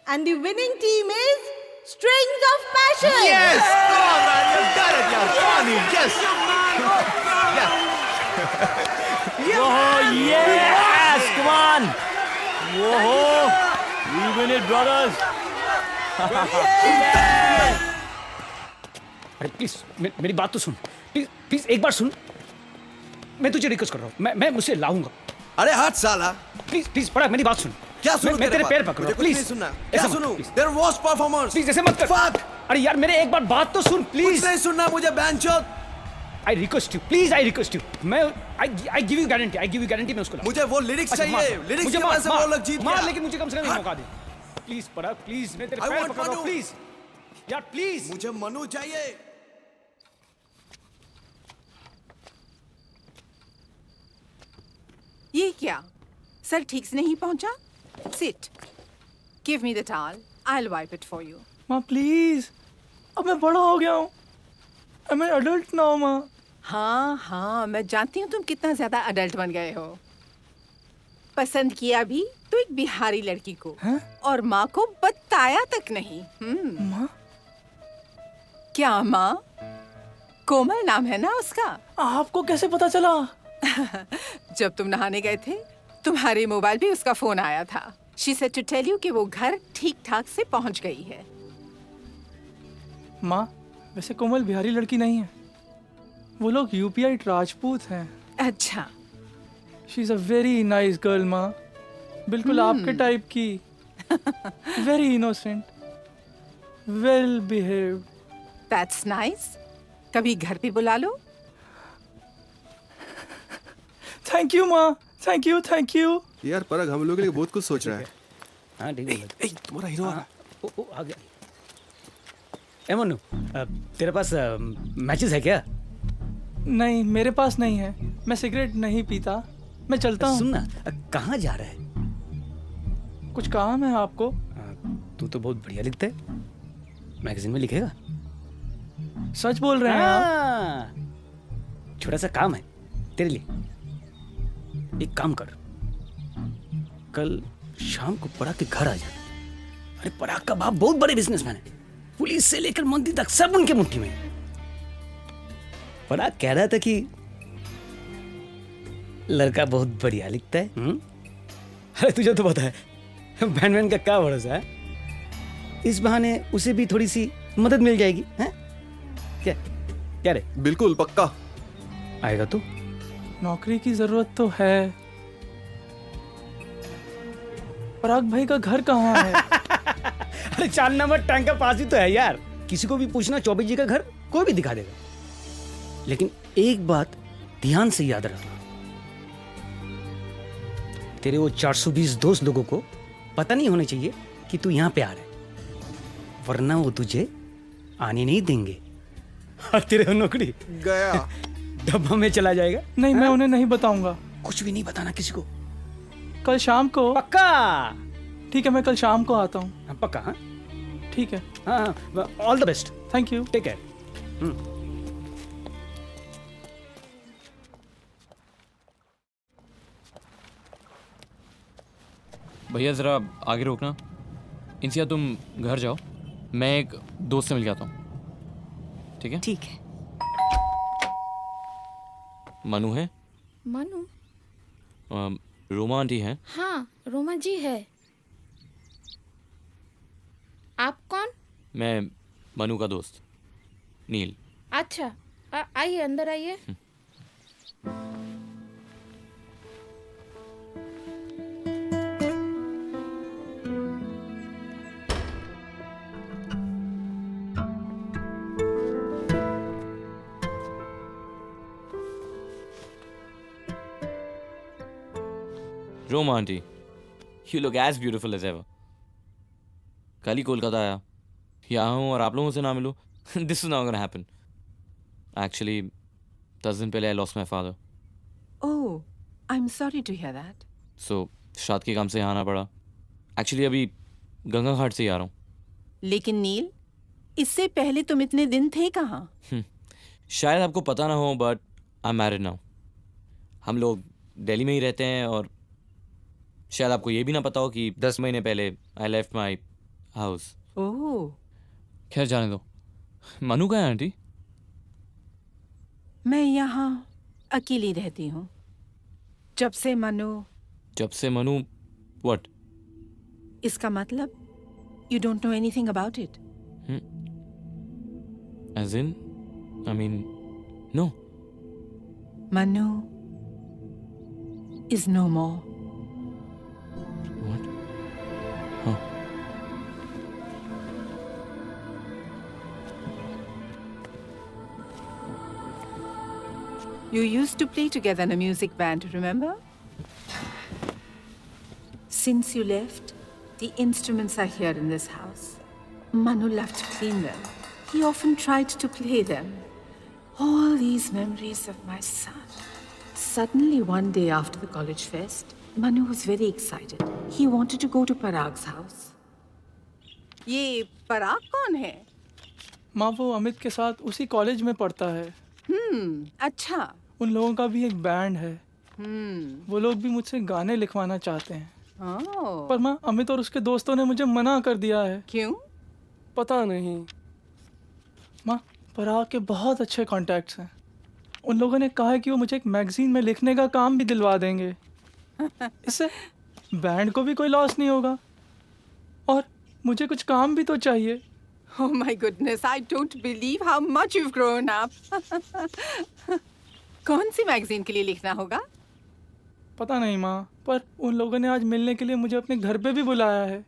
And the winning team is Strings of Passion. Yes! Come on, man! You got it, yaar. Come on, Neil. Yes! Oh, yes! Come on! Whoa! We win it, brothers! अरे please मेरी बात तो सुन। Please एक बार सुन। मैं तुझे request कर रहा हूँ, मैं मुझसे लाऊंगा। अरे हट साला। प्लीज पराग मेरी बात सुन। क्या सुनूं? मैं तेरे पैर पकड़ रहा हूं, प्लीज सुनना। क्या सुनूं? They're worst performers. प्लीज ऐसे मत कर। Fuck! अरे यार मेरे एक बार बात तो सुन प्लीज। कुछ नहीं सुनना मुझे बैंचोद। I request you, please I request you। मैं I give you guarantee मैं उसको लाऊंगा। मुझे वो लिरिक्स चाहिए। लिरिक्स की वजह से वो लोग जीत गया। मार, लेकिन मुझे कम से कम एक मौका दे। प्लीज पराग, प्लीज मैं तेरे पैर पकड़ रहा हूं, प्लीज। यार प्लीज। मुझे मनु चाहिए। ये क्या? सर ठीक से नहीं पहुंचा? Sit. Give me the towel, I will wipe it for you. माँ प्लीज, अब मैं बड़ा हो गया हूँ। मैं अडल्ट ना हूँ माँ। हाँ हाँ, मैं जानती हूँ तुम कितना ज्यादा अडल्ट बन गए हो। पसंद किया भी तो एक बिहारी लड़की को, और माँ को बताया तक नहीं। माँ? क्या माँ? कोमल नाम है ना उसका। आपको कैसे पता चला? जब तुम नहाने गए थे, तुम्हारे मोबाइल पे उसका फोन आया था। She said to tell you कि वो घर ठीक ठाक से पहुंच गई है। माँ, वैसे कोमल बिहारी लड़की नहीं है, वो लोग यूपीआई राजपूत हैं। अच्छा। She is a very nice girl माँ, बिल्कुल आपके टाइप की। Very innocent, well behaved. That's nice। कभी घर पे बुला लो। थैंक यू माँ, थैंक यू थैंक यू। यार परग हम लोग के लिए बहुत कुछ सोच रहा है। हाँ ठीक है। तुम्हारा हीरो आ आ गया। ए मनु, तेरे पास मैचेस है क्या? नहीं, मेरे पास नहीं है। मैं सिगरेट नहीं पीता। मैं चलता हूँ। सुन ना, कहाँ जा रहा है? कुछ काम है आपको? तू तो बहुत बढ़िया लिखता है, मैगजीन में लिखेगा। सच बोल रहे हैं आप? छोटा सा काम है तेरे लिए। एक काम कर, कल शाम को पराग के घर आ जा। अरे पराग का बाप बहुत बड़े बिजनेसमैन है, पुलिस से लेकर मंत्री तक सब उनके मुट्ठी में है। पराग कह रहा था कि लड़का बहुत बढ़िया लिखता है। अरे तुझे तो पता है बैंडमैन का क्या भरोसा है। इस बहाने उसे भी थोड़ी सी मदद मिल जाएगी। हैं? क्या रे? बिल्कुल पक्का। आएगा तू? नौकरी की जरूरत तो है। पराग भाई का घर कहाँ है? अरे 4 नंबर टैंक का पास ही तो है यार। किसी को भी पूछना चौबे जी का घर, कोई भी दिखा देगा। लेकिन एक बात ध्यान से याद रखना, तेरे वो 420 दोस्त लोगों को पता नहीं होना चाहिए कि तू यहाँ पे आ रहा है, वरना वो तुझे आने नहीं देंगे और तेरे नौकरी गया डब्बा में चला जाएगा। नहीं, मैं उन्हें नहीं बताऊंगा। कुछ भी नहीं बताना किसी को। कल शाम को। पक्का? ठीक है, मैं कल शाम को आता हूँ। पक्का? हाँ ठीक है। हाँ, all the best. Thank you. Take care. भैया ज़रा आगे रोकना। इंसिया तुम घर जाओ, मैं एक दोस्त से मिल जाता हूँ। ठीक है? ठीक है। मनु है? मनु? रोमा आंटी है? हाँ, रोमा जी है। आप कौन? मैं मनु का दोस्त नील। अच्छा, आइए अंदर आइए। Roma aunty, you look as beautiful as ever. कल ही कोलकाता आया, यहाँ हूँ और आप लोगों से ना मिलूँ। This is not gonna happen. Actually, 10 दिन पहले I lost my father. Oh, I'm sorry to hear that. So, शादी के काम से यहाँ आना पड़ा। Actually अभी गंगा घाट से ही आ रहा हूँ। लेकिन नील, इससे पहले तुम इतने दिन थे कहाँ? शायद आपको पता ना हो, but I'm married now. हम लोग दिल्ली में ही रहते हैं और शायद आपको ये भी ना पता हो कि 10 महीने पहले I left my house. ओह। खैर जाने दो। मनु कहाँ है आंटी? मैं यहाँ अकेली रहती हूँ। जब से मनु what? इसका मतलब you don't know anything about it. As in, I mean, no. Manu is no more. What? Huh. You used to play together in a music band, remember? Since you left, the instruments are here in this house. Manu loved to clean them. He often tried to play them. All these memories of my son. Suddenly, one day after the college fest, Manu was very excited. He wanted to go to Parag's house. ये पराग कौन है? माँ वो अमित के साथ उसी college में पढ़ता है। अच्छा। उन लोगों का भी एक बैंड है। वो लोग भी मुझसे गाने लिखवाना चाहते हैं। पर माँ अमित और उसके दोस्तों ने मुझे मना कर दिया है। क्यों? पता नहीं। माँ पराग के बहुत अच्छे कॉन्टैक्ट्स हैं। उन लोगों ने कहा है कि वो मुझे एक मैगजीन में लिखने का काम भी दिलवा देंगे। इससे बैंड को भी कोई लॉस नहीं होगा और मुझे कुछ काम भी तो चाहिए। Oh my goodness, I don't believe how much you've grown up. कौन सी मैगजीन के लिए लिखना होगा? पता नहीं माँ, पर उन लोगों ने आज मिलने के लिए मुझे अपने घर पे भी बुलाया है।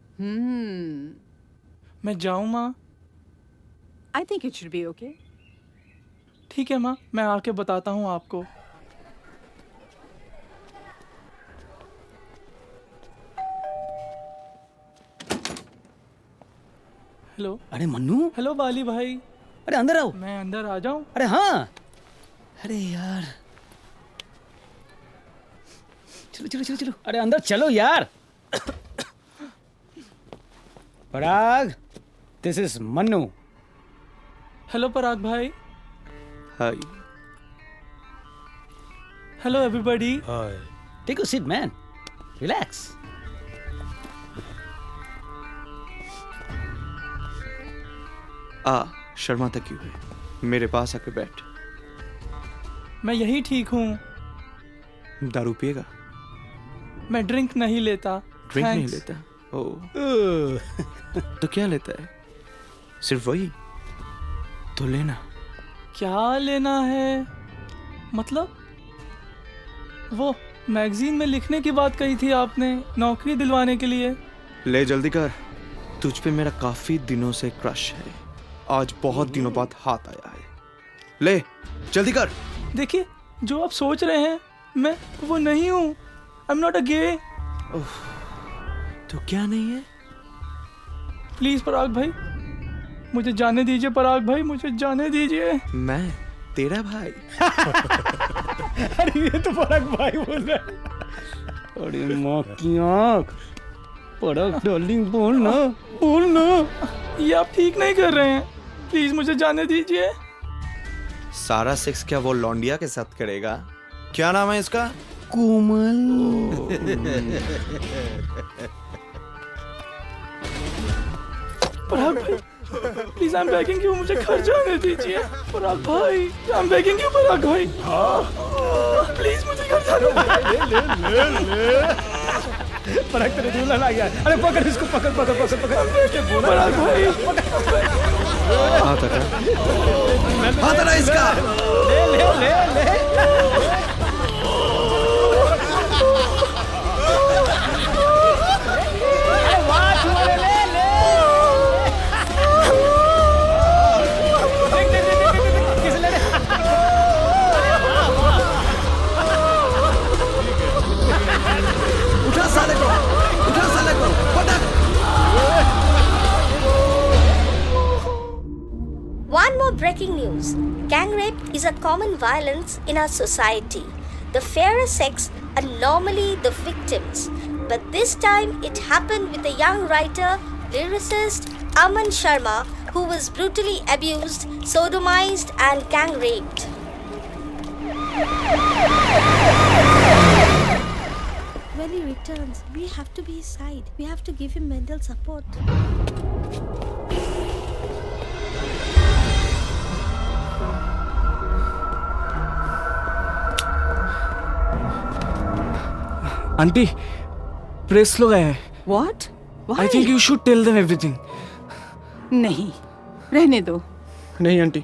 मैं जाऊँ माँ? I think it should be okay. ठीक है माँ, मैं आके बताता हूँ आपको। हेलो। अरे मन्नू। हेलो बाली भाई। अरे अंदर आओ। मैं अंदर आ जाऊं? अरे हाँ। अरे यार चलो चलो चलो चलो, अरे अंदर चलो यार। Parag, this is Mannu. Hello Parag भाई। Hi. Hello everybody. Hi. Take a seat man, relax. शर्माता क्यों है? मेरे पास आके बैठ। मैं यही ठीक हूँ। दारू पिएगा? मैं ड्रिंक नहीं लेता। ड्रिंक नहीं लेता? ओह। तो क्या लेता है? सिर्फ वही? तो लेना। क्या लेना है? मतलब वो मैगजीन में लिखने की बात कही थी आपने, नौकरी दिलवाने के लिए। ले जल्दी कर, तुझ पे मेरा काफी दिनों से क्रश है। आज बहुत दिनों बाद हाथ आया है। ले जल्दी कर। देखिए जो आप सोच रहे हैं मैं वो नहीं हूँ। आई एम नॉट अ गे। तो क्या नहीं है? प्लीज पराग भाई मुझे जाने दीजिए। पराग भाई मुझे जाने दीजिए। मैं तेरा भाई? अरे ये तो पराग भाई बोल रहा है। अरे माँ की आँख। पराग डार्लिंग बोल ना, बोल ना। ये आप ठीक नहीं कर रहे हैं। प्लीज मुझे जाने दीजिए। सारा सेक्स क्या वो लौंडिया के साथ करेगा? क्या नाम है इसका? कोमल। पराग भाई please I am begging you, मुझे घर जाने दीजिए। पराग भाई आई एम बेगिंग यू। पराग भाई प्लीज मुझे घर जाने दीजिए। पराग तेरे दुल्हन आ गया। अरे पकड़ इसको, पकड़ पकड़ पकड़ पकड़। पराग भाई हाथ हटा इसका। ले ले ले ले। One more breaking news. Gang rape is a common violence in our society. The fairer sex are normally the victims. But this time it happened with a young writer, lyricist Aman Sharma, who was brutally abused, sodomized and gang raped. When he returns, we have to be his side. We have to give him mental support. Aunty press लोग आए हैं। What? Why? I think you should tell them everything. नहीं, रहने दो। नहीं aunty,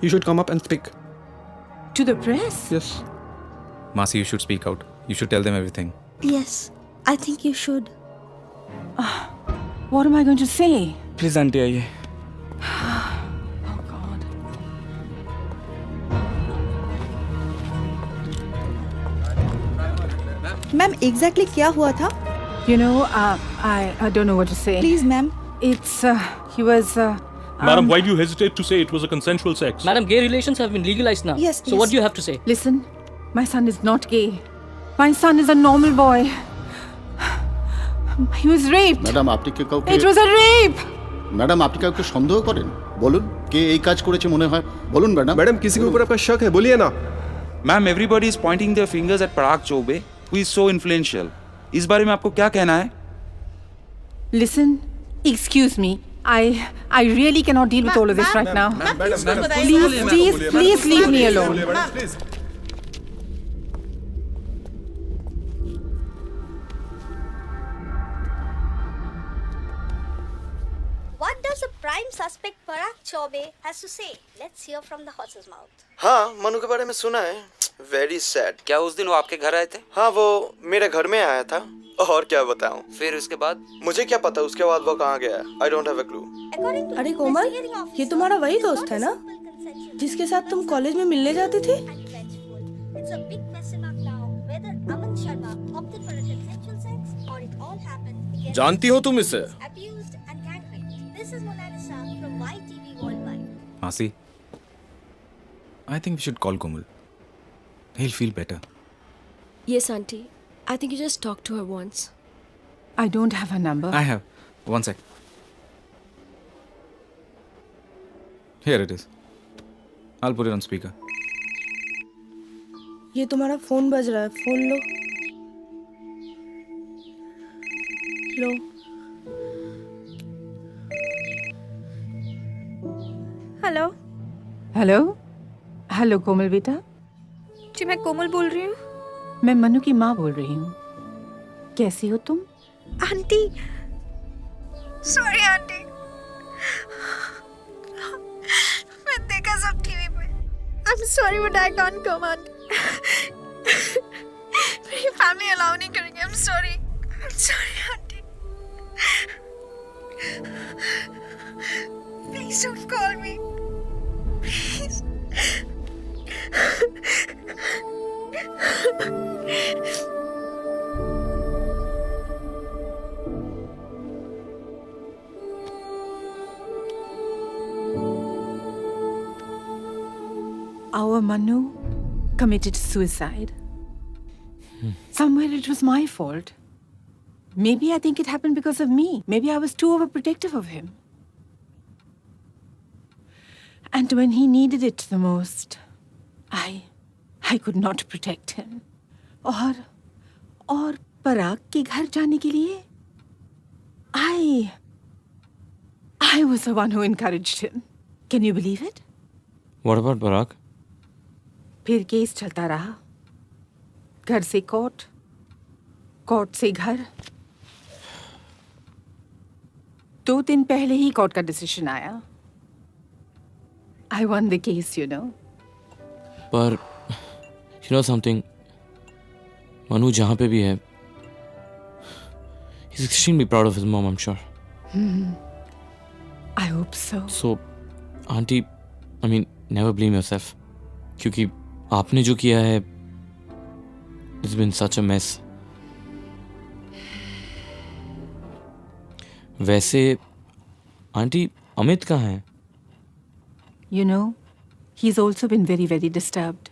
you should come up and speak. To the press? Yes. Masi, you should speak out. You should tell them everything. Yes, I think you should. What am I going to say? Please aunty आइए। Oh God. Ma'am exactly क्या हुआ था? You know, I don't know what to say. Please, ma'am. It's he was. Madam, why do you hesitate to say it was a consensual sex? Madam, gay relations have been legalized now. Yes. So what do you have to say? Listen, my son is not gay. My son is a normal boy. He was raped. Madam আপনি কি কাউকে It was a rape. Madam আপনি কাউকে সন্দেহ করেন? বলুন কে এই কাজ করেছে মনে হয়, বলুন ম্যাডাম। मैडम किसी के ऊपर आपका शक है, बोलिए ना। Ma'am everybody is pointing their fingers eight Parag Choubey who is so influential. इस बारे में आपको क्या कहना है? Listen, excuse me. I really cannot deal with all of this right now. Please leave me alone. What does the prime suspect Parag Chaube has to say? Let's hear from the horse's mouth. हाँ, मनु के बारे में सुना है। Very sad. क्या उस दिन वो आपके घर आए थे? हाँ, वो मेरे घर में आया था। और क्या बताऊं? फिर उसके बाद? मुझे क्या पता उसके बाद वो कहाँ गया? I don't have a clue. अरे कोमल, ये तुम्हारा वही दोस्त है ना जिसके साथ तुम कॉलेज में मिलने जाती थी? It's a big question mark now whether Aman Sharma opted for a consensual sex or it all happened because जानती हो तुम इसे? abused and gang raped. This is Monalisa from YTV Worldwide. मासी, I think we should call Komal. He'll feel better. Yes, auntie. I think you just talk to her once. I don't have her number. I have. One sec. Here it is. I'll put it on speaker. ये तुम्हारा phone बज रहा है, phone लो। लो। Hello. Hello hello कोमल बेटा। जी मैं कोमल बोल रही हूँ। मैं मनु की माँ बोल रही हूँ। कैसी हो तुम? आंटी, सॉरी आंटी, मैं देखा सब टीवी पे। I am sorry but I can't come aunty. मेरी फैमिली अलाउ नहीं करेंगे। I am sorry aunty. Please don't call me please. Our Manu committed suicide. Somewhere it was my fault. Maybe I think it happened because of me. Maybe I was too overprotective of him. And when he needed it the most, I could not protect him. और पराग के घर जाने के लिए I was the one who encouraged him. Can you believe it? What about Parag? फिर case चलता रहा। घर से कोर्ट, कोर्ट से घर। 2 दिन पहले ही कोर्ट का डिसीजन आया। I won the case, you know. पर you know something, मनु जहाँ पे भी है, he's extremely proud of his mom, I'm sure. I hope so. So, auntie, I mean, never blame yourself. क्योंकि आपने जो किया है, it's been such a mess. वैसे, आंटी, अमित कहाँ है? You know, he's also been very, very disturbed.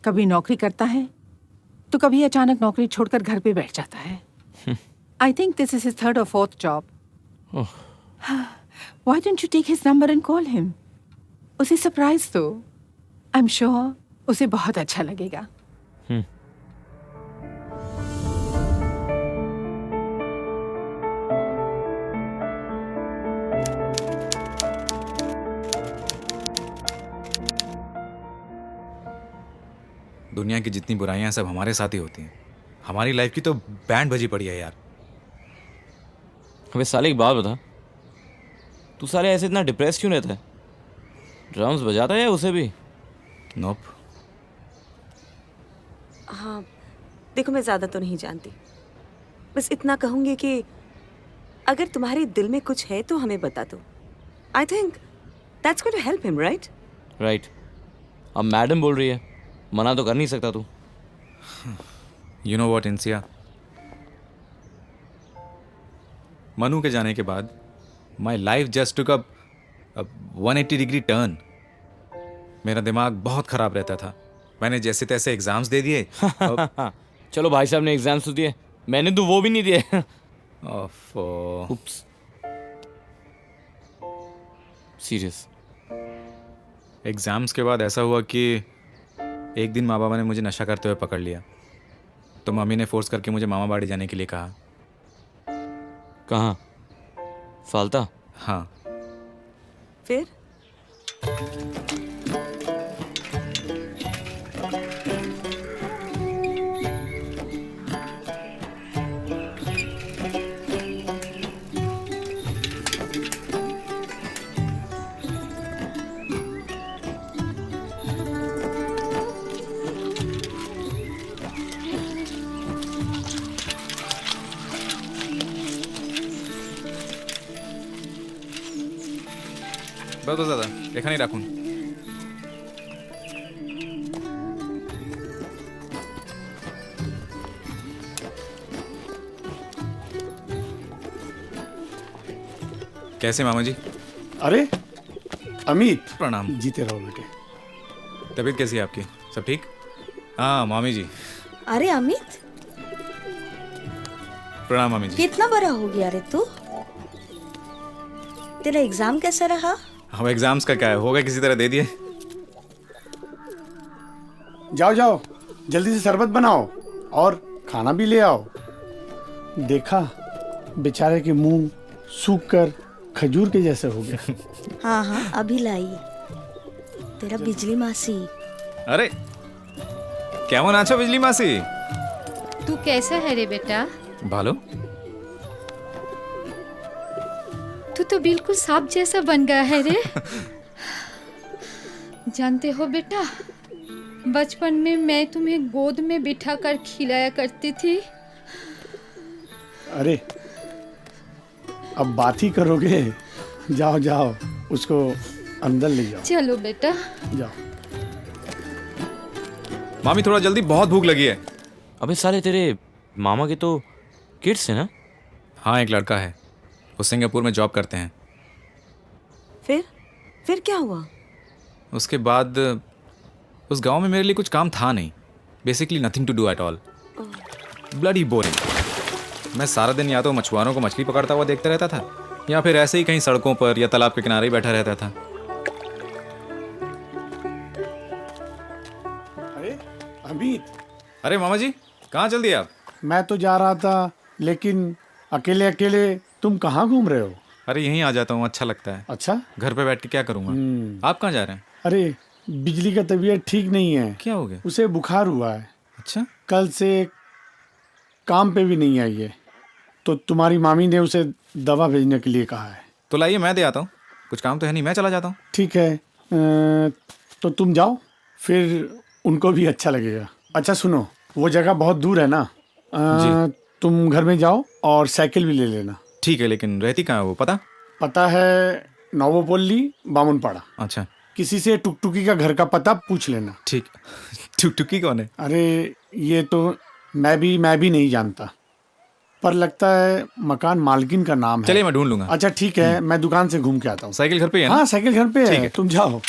कभी नौकरी करता है, तो कभी अचानक नौकरी छोड़कर घर पे बैठ जाता है। I think this is his 3rd or 4th job. Oh. Why don't you take his number and call him? उसे सरप्राइज दो। I'm sure उसे बहुत अच्छा लगेगा। दुनिया की जितनी बुराइयां सब हमारे साथ ही होती हैं। हमारी लाइफ की तो बैंड बजी पड़ी है यार। अबे साले एक बात बता, तू साले ऐसे इतना डिप्रेस क्यों रहता है? ड्रम्स बजाता है या उसे भी? नोप। हाँ, देखो मैं ज़्यादा तो नहीं जानती, बस इतना कहूँगी कि अगर तुम्हारे दिल में कुछ है तो हमें बता दो। I think that's going to help him, right? Right. अब मैडम बोल रही है, मना तो कर नहीं सकता तू। You know what Insiya, Manu के जाने के बाद my life just took up 180 degree turn. मेरा दिमाग बहुत खराब रहता था, मैंने जैसे तैसे एग्जाम्स दे दिए। चलो भाई साहब ने एग्जाम्स तो दिए, मैंने तो वो भी नहीं दिए। उप्स। सीरियस। एग्जाम्स के बाद ऐसा हुआ कि एक दिन माँ बाबा ने मुझे नशा करते हुए पकड़ लिया, तो मम्मी ने फोर्स करके मुझे मामा बाड़ी जाने के लिए कहा। कहाँ? फालता? हाँ। फिर बहुत দাদা এখানেই রাখুন। कैसे मामा जी? अरे अमित, प्रणाम। जीते रहो बेटे। तबीयत कैसी है आपकी? सब ठीक? हाँ मामी जी। अरे अमित, प्रणाम मामी जी। कितना बड़ा हो गया रे तू? तेरा एग्जाम कैसा रहा? हम एग्जाम्स का क्या है, होगा किसी तरह दे दिए। जाओ जाओ, जल्दी से शरबत बनाओ और खाना भी ले आओ। देखा, बेचारे के मुंह सूख कर खजूर के जैसे हो गए। हाँ हाँ, अभी लाई। तेरा बिजली मासी। अरे কেমন আছো बिजली मासी? तू कैसा है रे बेटा? भालो। तू तो बिल्कुल सांप जैसा बन गया है रे। जानते हो बेटा, बचपन में मैं तुम्हें गोद में बिठा कर खिलाया करती थी। अरे अब बात ही करोगे? जाओ जाओ, उसको अंदर ले जाओ। चलो बेटा जाओ। मामी थोड़ा जल्दी, बहुत भूख लगी है। अबे साले तेरे मामा के तो किड्स है ना? हाँ एक लड़का है, वो सिंगापुर में जॉब करते हैं। फिर क्या हुआ? उसके बाद उस गांव में मेरे लिए कुछ काम था नहीं, basically nothing to do at all, bloody boring. मैं सारा दिन या तो मछुआरों को मछली पकड़ता हुआ देखता रहता था, या फिर ऐसे ही कहीं सड़कों पर या तालाब के किनारे ही बैठा रहता था। अरे अमित। अरे मामा जी कहाँ चल दिए आप? मैं तो जा रहा था, लेकिन अकेले अकेले तुम कहाँ घूम रहे हो? अरे यहीं आ जाता हूँ, अच्छा लगता है। अच्छा, घर पे बैठ के क्या करूँगा। आप कहाँ जा रहे हैं? अरे बिजली का तबीयत ठीक नहीं है। क्या हो गया? उसे बुखार हुआ है। अच्छा। कल से काम पे भी नहीं आई है, तो तुम्हारी मामी ने उसे दवा भेजने के लिए कहा है। तो लाइए मैं दे आता हूँ, कुछ काम तो है नहीं, मैं चला जाता हूँ। ठीक है, तो तुम जाओ, फिर उनको भी अच्छा लगेगा। अच्छा सुनो, वो जगह बहुत दूर है ना, तुम घर में जाओ और साइकिल भी ले लेना। ठीक है, लेकिन रहती कहाँ है वो पता है? नवोपल्ली, बामुनपाड़ा। अच्छा। किसी से टुकटुकी का घर का पता पूछ लेना। ठीक। टुकटुकी कौन है? अरे ये तो मैं भी नहीं जानता, पर लगता है मकान मालकिन का नाम है। चलिए मैं ढूंढ लूंगा। अच्छा ठीक है, मैं दुकान से घूम के आता हूँ। साइकिल घर पे है ना? हाँ साइकिल घर पे ठीक है, तुम जाओ।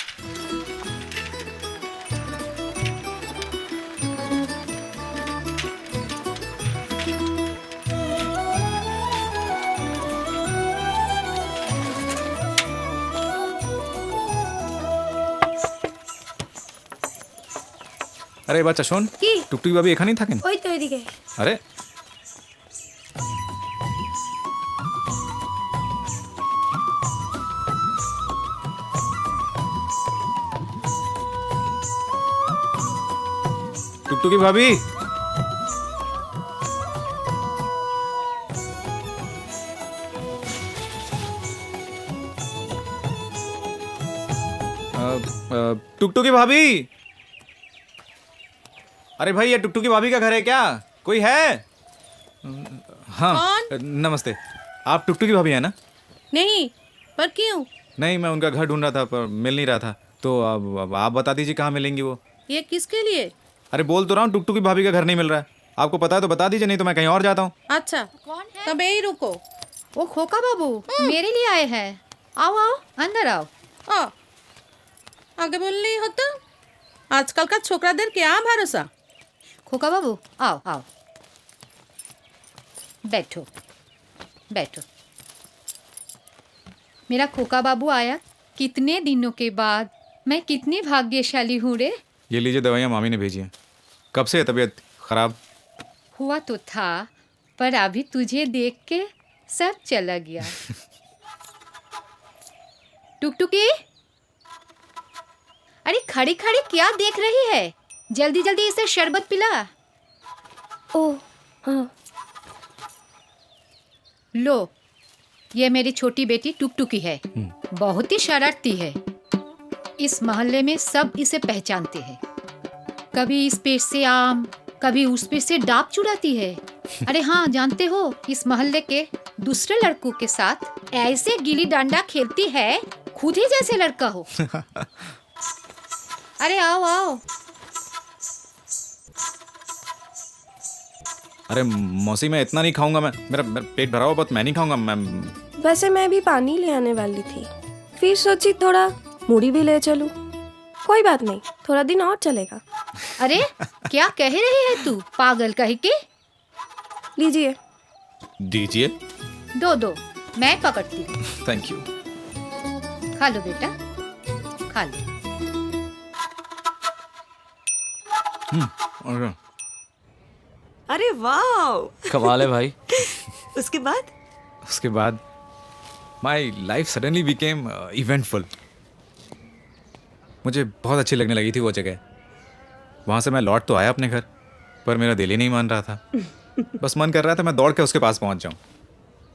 আরে বাচ্চা শোন, কি? টুকটুকি ভাবি এখানেই থাকেন? ওই তো এদিকে। আরে টুকটুকি ভাবি, टुकटुकी भाभी। अरे भाई ये टुकटुकी भाभी का घर है क्या? कोई है? हाँ नमस्ते, आप टुकटुकी भाभी है ना? नहीं, पर क्यों? नहीं, मैं उनका घर ढूंढ रहा था पर मिल नहीं रहा था, तो अब आप बता दीजिए कहाँ मिलेंगी वो। ये किसके लिए? अरे बोल तो रहा हूँ, टुकटुकी भाभी का घर नहीं मिल रहा है। आपको पता है तो बता दीजिए, नहीं तो मैं कहीं और जाता हूँ। अच्छा, तब यही रुको, वो खोका बाबू मेरे लिए आए हैं। आओ आओ अंदर आओ। आगे बोल नहीं होता। आजकल का छोकरादेर क्या भरोसा। खोका बाबू आओ आओ, बैठो बैठो। मेरा खोका बाबू आया कितने दिनों के बाद। मैं कितनी भाग्यशाली हूँ रे। ये लीजिए दवाइयाँ मामी ने भेजी हैं। कब से है तबीयत खराब? हुआ तो था, पर अभी तुझे देख के सब चला गया। टुकटुकी, अरे खड़ी खड़ी क्या देख रही है? जल्दी जल्दी इसे शरबत पिला। ओह हाँ। लो, ये मेरी छोटी बेटी टुकटुकी है। बहुत ही शरारती है। इस मोहल्ले में सब इसे पहचानते हैं। कभी इस पेड़ से आम, कभी उस पेड़ से डाब चुराती है। अरे हाँ, जानते हो इस मोहल्ले के दूसरे लड़कों के साथ ऐसे गिल्ली डंडा खेलती है खुद ही जैसे लड़का हो। अरे आओ आओ। अरे मौसी, मैं इतना नहीं खाऊंगा। मेरा पेट भरा हुआ, बहुत मैं नहीं खाऊंगा। मैं वैसे मैं भी पानी ले आने वाली थी, फिर सोची थोड़ा मूढ़ी भी ले चलूं। कोई बात नहीं, थोड़ा दिन और चलेगा। अरे क्या कह रही है तू, पागल कहीं के? लीजिए। दीजिए। दो मैं पकड़ती हूँ। Thank you. खा लो बेटा, खा लो। अरे वाह, कमाल है भाई। उसके बाद my life suddenly became eventful. मुझे बहुत अच्छी लगने लगी थी वो जगह। वहाँ से मैं लौट तो आया अपने घर, पर मेरा दिल ही नहीं मान रहा था। बस मन कर रहा था मैं दौड़ के उसके पास पहुँच जाऊँ।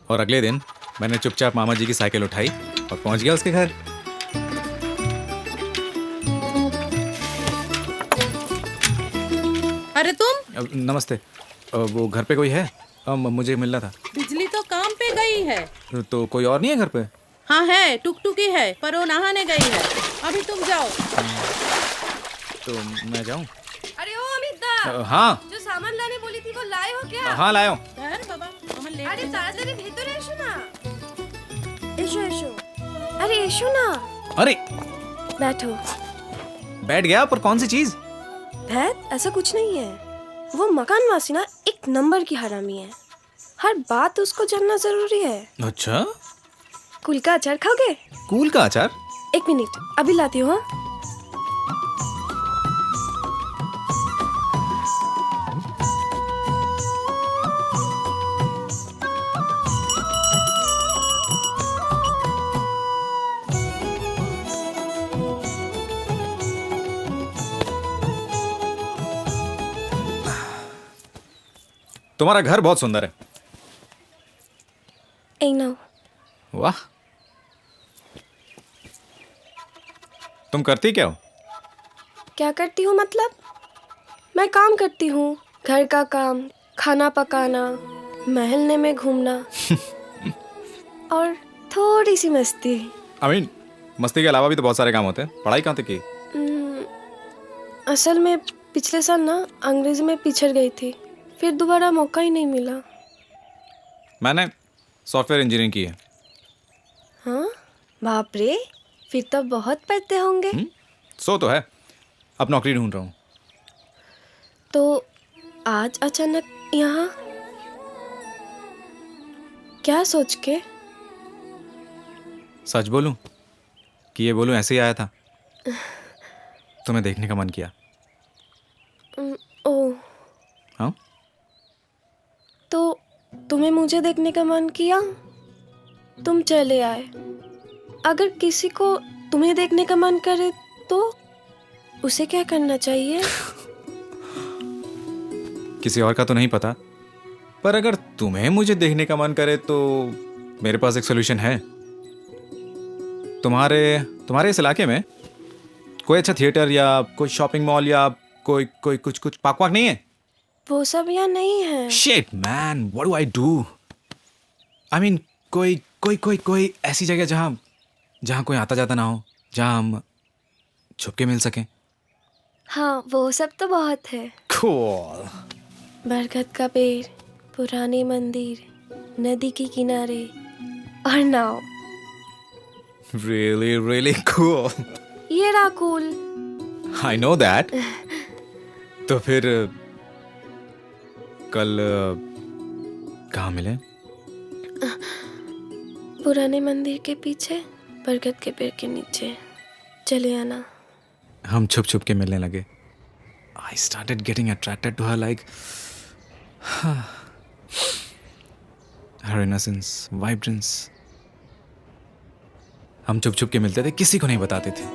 और अगले दिन मैंने चुपचाप मामा जी की साइकिल उठाई और पहुँच गया उसके घर। अरे तुम? नमस्ते। वो घर पे कोई है? मुझे मिलना था। बिजली तो काम पे गई है। तो कोई और नहीं है घर पे? हाँ है, टुकटुकी है, पर वो नहाने गई है। अभी तुम जाओ। तो मैं जाऊँ? अरे ओ अमिता, हाँ, जो सामान लाने बोली थी वो लाए हो क्या? हाँ लाया हूँ। अरे ताड़ाताड़ी भीतर एसो ना। एसो। अरे एसो ना। अरे बैठो। बैठ गया, पर कौन सी चीज? भैत, ऐसा कुछ नहीं है। वो मकान वासी ना एक नंबर की हरामी है। हर बात उसको जानना जरूरी है। अच्छा, कुल का अचार खाओगे? कूल का अचार? एक मिनट, अभी लाती हूँ। हाँ? तुम्हारा घर बहुत सुंदर है। वाह, तुम करती क्या हो? क्या करती हूँ मतलब? मैं काम करती हूँ, घर का काम, खाना पकाना, महल्ले में घूमना और थोड़ी सी मस्ती। मस्ती के अलावा भी तो बहुत सारे काम होते हैं। पढ़ाई कहाँ तक की? असल में पिछले साल ना अंग्रेजी में पिछड़ गई थी, फिर दोबारा मौका ही नहीं मिला। मैंने सॉफ्टवेयर इंजीनियरिंग की है। हाँ, बाप रे, फिर तो बहुत पढ़ते होंगे। सो तो है, अब नौकरी ढूंढ रहा हूँ। तो आज अचानक यहाँ क्या सोच के? सच बोलूं कि ये बोलूं ऐसे ही आया था। तुम्हें देखने का मन किया। ओह, हाँ? तो तुम्हें मुझे देखने का मन किया, तुम चले आए। अगर किसी को तुम्हें देखने का मन करे तो उसे क्या करना चाहिए? किसी और का तो नहीं पता, पर अगर तुम्हें मुझे देखने का मन करे तो मेरे पास एक सोल्यूशन है। तुम्हारे इस इलाके में कोई अच्छा थिएटर या कोई शॉपिंग मॉल या कोई कुछ पार्क वाक नहीं है? वो सब यहाँ नहीं है। Shit, man, what do I do? I mean, कोई ऐसी जगह जहाँ कोई आता जाता ना हो, जहाँ हम छुप के मिल सकें। हाँ, वो सब तो बहुत है। Cool. बरगद का पेड़, पुराने मंदिर, नदी के किनारे, और नाउ Really, really cool. ये रहा कूल। I know that. तो फिर कल कहाँ मिले? पुराने मंदिर के पीछे बरगद के पेड़ के नीचे। चले आना। हम छुप छुप के मिलने लगे. I started getting attracted to her like her innocence, vibrance. हम छुप छुप के मिलते थे, किसी को नहीं बताते थे.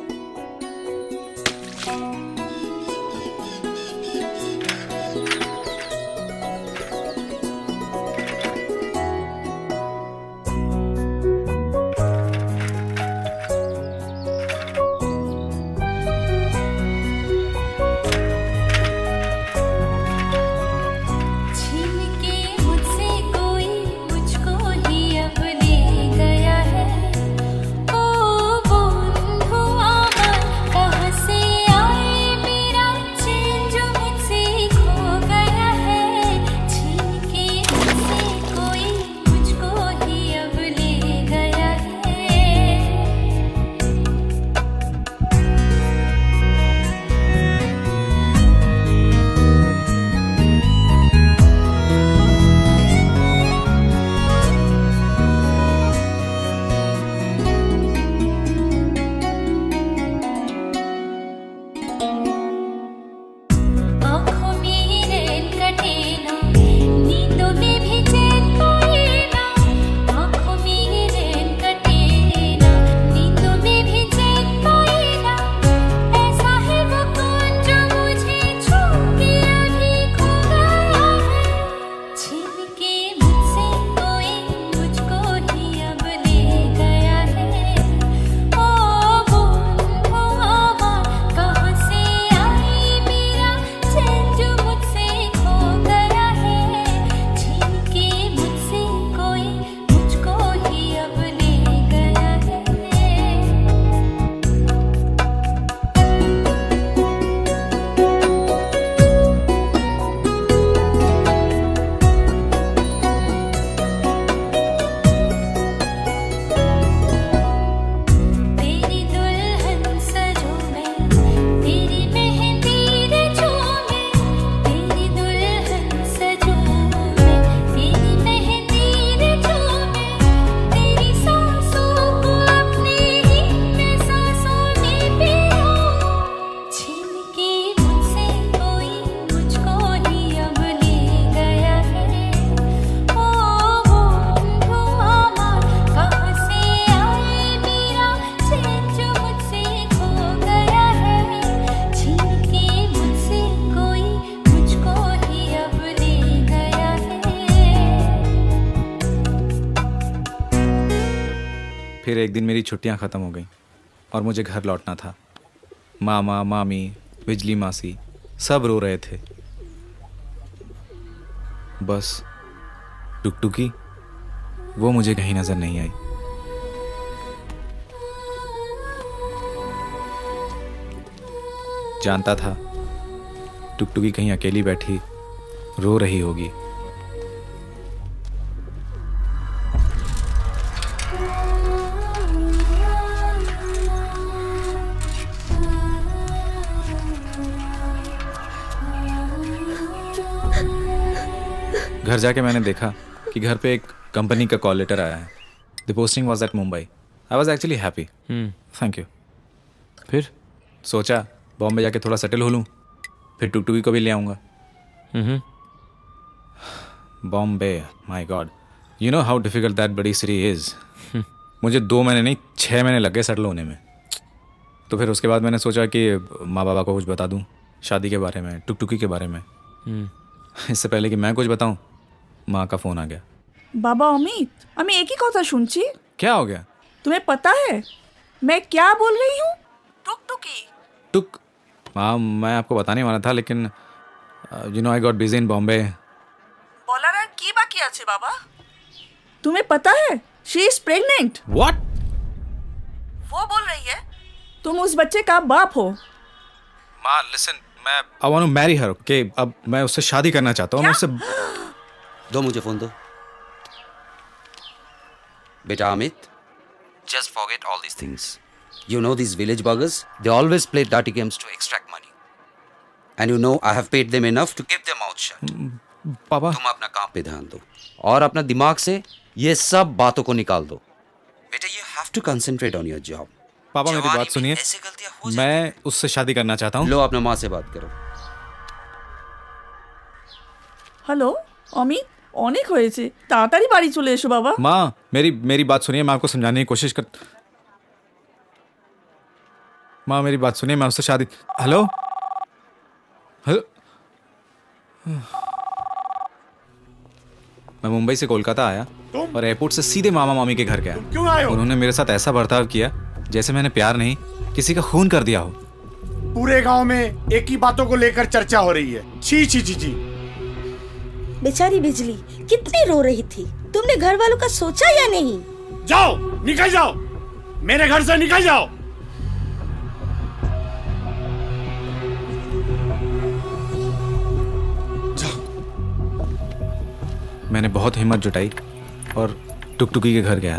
फिर एक दिन मेरी छुट्टियां ख़त्म हो गईं और मुझे घर लौटना था. मामा, मामी, बिजली मासी सब रो रहे थे. बस टुकटुकी वो मुझे कहीं नज़र नहीं आई. जानता था टुकटुकी कहीं अकेली बैठी रो रही होगी. घर जाके मैंने देखा कि घर पे एक कंपनी का कॉल लेटर आया है. The posting was at Mumbai. I was actually happy. Thank you. फिर सोचा बॉम्बे जाके थोड़ा सेटल हो लूँ, फिर टुकटुकी को भी ले आऊँगा. Bombay, my God, you know how difficult that बड़ी सिटी इज़. मुझे 2 महीने नहीं 6 महीने लग गए सेटल होने में. तो फिर उसके बाद मैंने सोचा कि माँ बाबा को कुछ बता दूँ शादी के बारे में, टुकटुकी के बारे में. इससे पहले कि मैं कुछ बताऊँ माँ का फ़ोन आ गया. বাবা অমিত, আমি একই কথা শুনছি। क्या हो गया? तुम्हें पता है मैं क्या बोल रही हूँ? टुकटुकी। टुक माँ, मैं आपको बताने वाला था लेकिन you know I got busy in Bombay. বলার আর কি বাকি আছে বাবা? तुम्हें पता है शी इज प्रेग्नेंट। व्हाट? वो बोल रही है तुम उस बच्चे का बाप हो। माँ लिसन, मैं I want to marry her. Okay, अब मैं उससे शादी करना चाहता हूँ. मैं उससे दो मुझे फोन दो. Beta Amit, just forget all these things. You know these village buggers? They always play dirty games to extract money. And you know I have paid them enough to keep their mouth shut. पापा तुम अपना काम पे ध्यान दो और अपना दिमाग से ये सब बातों को निकाल दो. बेटा, you have to concentrate on your job. पापा मेरी बात सुनिए, मैं उससे शादी करना चाहता हूँ. लो अपना माँ से बात करो. হ্যালো অমিত, অনেক হয়েছে, তাড়াতাড়ি বাড়ি চলে এসো বাবা। माँ मेरी बात सुनिए, मैं आपको समझाने की कोशिश कर. माँ मेरी बात सुनिए, मैं उससे शादी. Hello hello. मैं मुंबई से कोलकाता आया और एयरपोर्ट से सीधे मामा मामी के घर गया. क्यों आए हो? उन्होंने मेरे साथ ऐसा बर्ताव किया जैसे मैंने प्यार नहीं किसी का खून कर दिया हो. पूरे गांव में एक ही बातों को लेकर चर्चा हो रही है. छी छी छी छी. बेचारी बिजली कितनी रो रही थी, तुमने घर वालों का सोचा या नहीं? जाओ, निकल जाओ, मेरे घर से निकल जाओ. मैंने बहुत हिम्मत जुटाई और टुकटुकी के घर गया.